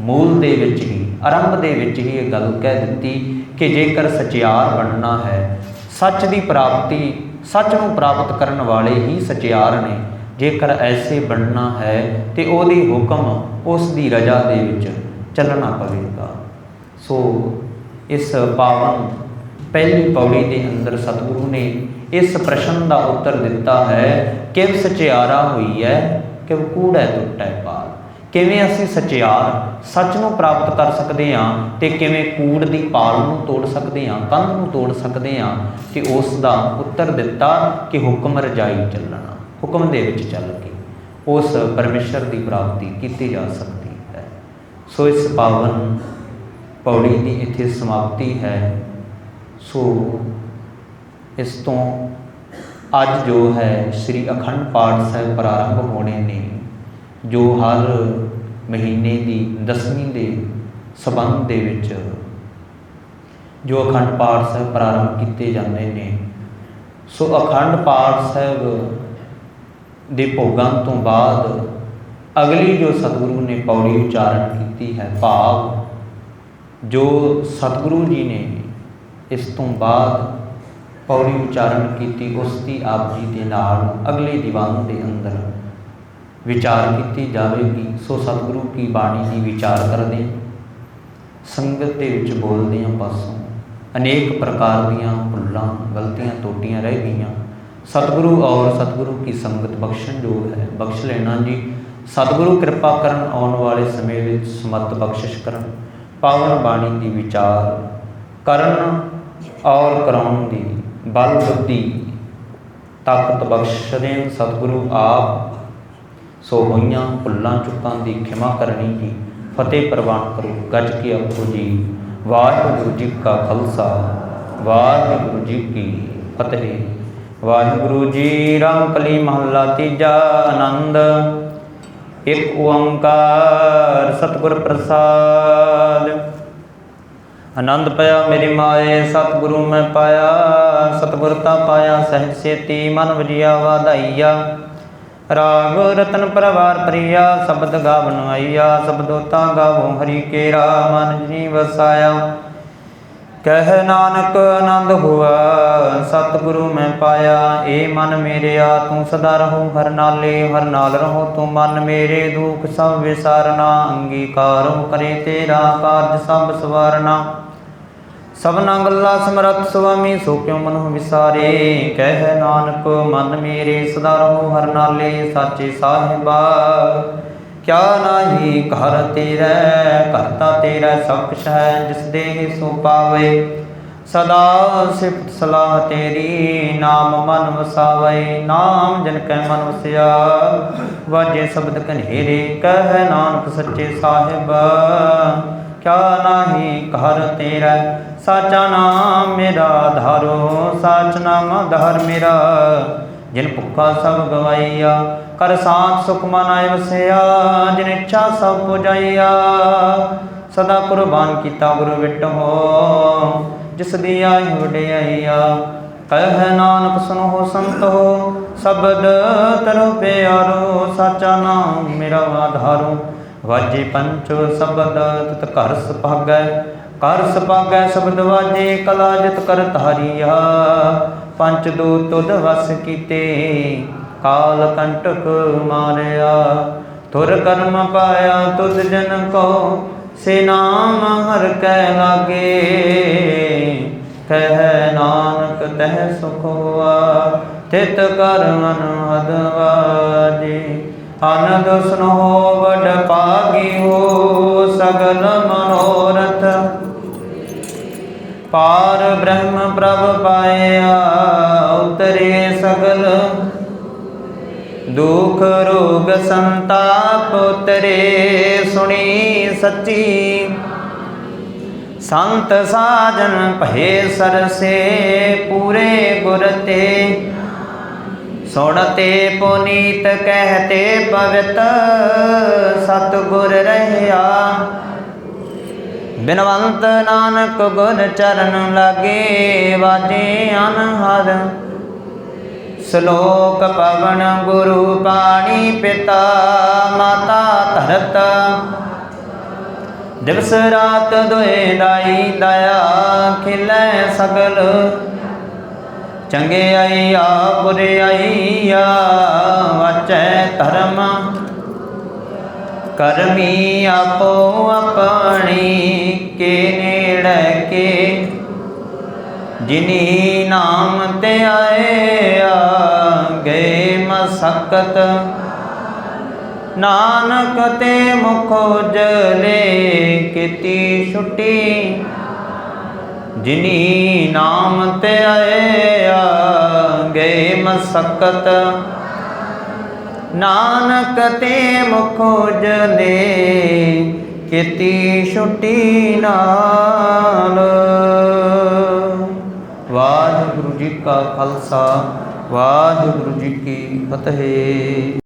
मूल दे विच ही आरंभ दे विच ही ये गल कह दी कि जेकर सचियार बनना है, सच की प्राप्ति सच नूं प्राप्त करने वाले ही सचियार ने, जेकर ऐसे बनना है तो उहदे हुक्म उसकी रजा दे विच चलना पवेगा। सो इस पावन पहली पौड़ी के अंदर सतगुरु ने इस प्रश्न का उत्तर दिता है, किव सचियारा हुई है किव कूड़ा टुटै पाल। किवें असीं सचियार सच नूं प्राप्त कर सकते हाँ, तो किवें कूड़ की पाल नूं तोड़ सकते हाँ, कंध नूं तोड़ सकते हाँ। तो उसका उत्तर दिता कि हुक्म रजाई चलना, हुक्म दे विच चल के उस परमेश्वर की प्राप्ति की जा सकती है। सो इस पावन पौड़ी की इत्थे समाप्ति है। सो इस तो अज जो है श्री अखंड पाठ साहिब प्रारंभ होने ने, जो हर महीने की 10वीं के संबंध दे विच जो अखंड पाठ साहिब प्रारंभ किए जाते हैं। सो अखंड पाठ साहिब दे भोगां तो बाद अगली जो सतगुरु ने पौड़ी उच्चारण की है, भाव जो सतगुरु जी ने इस तो बाद पौड़ी उच्चारण की, उसकी आप जी के नाल अगले दीवान के अंदर विचार की जाएगी। सो सतगुरु की बाणी की विचार करते संगत के विच बोलते हैं, पासों अनेक प्रकार दीयां भुल्लां गलतियां त्रुटियां रह गईयां। सतगुरु और सतगुरु की संगत बख्शण जो है बख्श लेना जी। सतगुरु कृपा करन, आने वाले समय में समर्थ बख्शिश करन, पावन बाणी की विचार करन और कराउण दी बल बुद्धि ताकत बख्श देन सतगुरु आप। सो होइयां भुल्लां चुकां की खिमा करनी जी, फतेह प्रवान करो गज के आखो जी। वाहिगुरू जी का खालसा वाहिगुरू जी की फतेह। वाहिगुरू जी रामकली महला तीजा आनंद। एक ओंकार सतगुर प्रसाद। आनंद पाया मेरी माए सतगुरु मैं पाया, सतगुरता पाया सहज सेती मन वजिया वाधाइया। राग रतन परवार प्रिया शब्द गावन आइया, शब्दोता गावो हरि केरा मन जी वसाया। कह नानक आनंद हुआ सतगुरु मैं पाया, ए मन मेरे आ तू सदा रहो हर नाले, हर नाल रहो तू मन मेरे दुख सब विसारना। अंगीकारो करे तेरा कार्य सब सवारना, ਸਭਨਾ ਗੱਲਾਂ ਸਮਰੱਥ ਸੁਆਮੀ, ਸੋ ਕਿਉ ਮਨੁ ਵਿਸਾਰੇ। ਕਹਿ ਨਾਨਕ ਮਨ ਮੇਰੇ ਸਦਾ ਰਹੋ ਹਰ ਨਾਲੇ, ਸਾਚੇ ਸਾਹਿਬਾ ਕਿਆ ਨਾਹੀ ਘਰ ਤੇਰਾ। ਕਰਤਾ ਤੇਰਾ ਸਭ ਕੁਛ ਹੈ, ਜਿਸ ਦੇਹ ਸੋ ਪਾਵੇ। ਸਦਾ ਸਿਫਤ ਸਲਾਹ ਤੇਰੀ, ਨਾਮ ਮਨ ਵਸਾਵੇ। ਨਾਮ ਜਨ ਕੈ ਮਨ ਵਸਿਆ, ਵਾਜੇ ਸ਼ਬਦ ਕਨੇਰੇ। ਕਹਿ ਨਾਨਕ ਸੱਚੇ ਸਾਹਿਬ ਕਿਆ ਨਾਹੀ ਘਰ ਤੇਰਾ। ਸਾਚਾ ਨਾਮ ਮੇਰਾ ਆਧਾਰੋ, ਸਾਚ ਨਾਮ ਆਧਾਰ ਮੇਰਾ। ਜਿਨ ਭੁੱਖਾ ਸਭ ਗਵਾਈਆ, ਕਰ ਸਾਥ ਸੁਖ ਮਨ ਆਏ ਵਸਿਆ। ਜਿਨ ਇੱਛਾ ਸਭ ਪੁਜਾਈਆ, ਸਦਾ ਕੁਰਬਾਨ ਕੀਤਾ ਗੁਰੂ ਵਿਟੋ। ਜਿਸ ਦੀ ਆਈ ਵਡਿਆਈਆ, ਕਹਿ ਨਾਨਕ ਸੁਨੋ ਸੰਤੋ। ਸ਼ਬਦ ਤਰੁ ਪਿਆਰੋ, ਸਾਚਾ ਨਾਮ ਮੇਰਾ ਆਧਾਰੋ। ਵਾਜੇ ਪੰਚ ਸ਼ਬਦ ਤਿਤ ਘਰ ਸੁਭਾਗੈ, ਕਰ ਸੁਭਾਗੈ ਸ਼ਬਦ ਵਾਜੇ। ਕਲਾ ਜਿਤ ਕਰ ਧਾਰੀਆ, ਪੰਚ ਦੂਤ ਤੁਧ ਵਸ ਕੀਤੇ। ਕਾਲ ਕੰਟਕ ਮਾਰਿਆ, ਤੁਰ ਕਰਮ ਪਾਇਆ ਤੁਧ ਜਨ ਕੋ। ਸੇ ਨਾਮ ਹਰ ਕੈ ਲਾਗੇ, ਕਹਿ ਨਾਨਕ ਤਹ ਸੁਖ ਹੋਆ। ਤਿਤ ਕਰ ਅਨਹਦ ਵਾਜੇ, ਆਨੰਦ ਸੁਨੋ ਵਡ ਭਾਗੀ ਹੋ। ਸਗਲ ਮਨੋਰਥ ਪਾਰ ਬ੍ਰਹਮ ਪ੍ਰਭ ਪਾਇਆ। ਉਤਰੇ ਸਗਲ ਦੁਖ ਰੋਗ ਸੰਤਾਪ ਉਤਰੇ। ਸੁਣੀ ਸੱਚੀ ਸੰਤ ਸਾਜਨ ਭਏ ਸਰਸੇ। ਪੂਰੇ ਗੁਰ ਤੇ ਸੁਣਤੇ ਪੁਨੀਤ ਕਹਿਤੇ ਪਵਿੱਤ। ਸਤਿਗੁਰ ਰਹਿਆ ਬਿਨਵੰਤ ਨਾਨਕ ਗੁਰ ਚਰਨ ਲਾਗੇ। ਵਾਜੇ ਅਨਹਦ ਸ਼ਲੋਕ ਪਵਨ ਗੁਰੂ ਪਾਣੀ ਪਿਤਾ। ਮਾਤਾ ਧਰਤ ਦਿਵਸ ਰਾਤ ਦੁਇ ਦਾਈ ਦਇਆ। ਖਿਲੈ ਸਗਲ ਚੰਗਿਆਈਆ ਬੁਰਿਆਈਆ। ਵਾਚੈ ਧਰਮ ਕਰਮੀ ਆਪੋ ਆਪਣੀ। ਕੇ ਨੇੜੇ ਕੇ ਜਿਨੀ ਨਾਮ ਤੇ ਆਇਆ। ਗਏ ਮਸਕਤ ਨਾਨਕ ਤੇ ਮੁਖ ਉਜਲੇ। ਕੀਤੀ ਛੁੱਟੀ ਜਿਨੀ ਨਾਮ ਤੇ ਆਇਆ। ਗਏ ਮਸਕਤ ਨਾਨਕ ਤੇ ਮੁਖ ਉਜਲੇ। ਕੀਤੀ ਛੁੱਟੀ ਨਾਲ। ਵਾਹਿਗੁਰੂ ਜੀ ਕਾ ਖਾਲਸਾ, ਵਾਹਿਗੁਰੂ ਜੀ ਕੀ ਫਤਿਹ।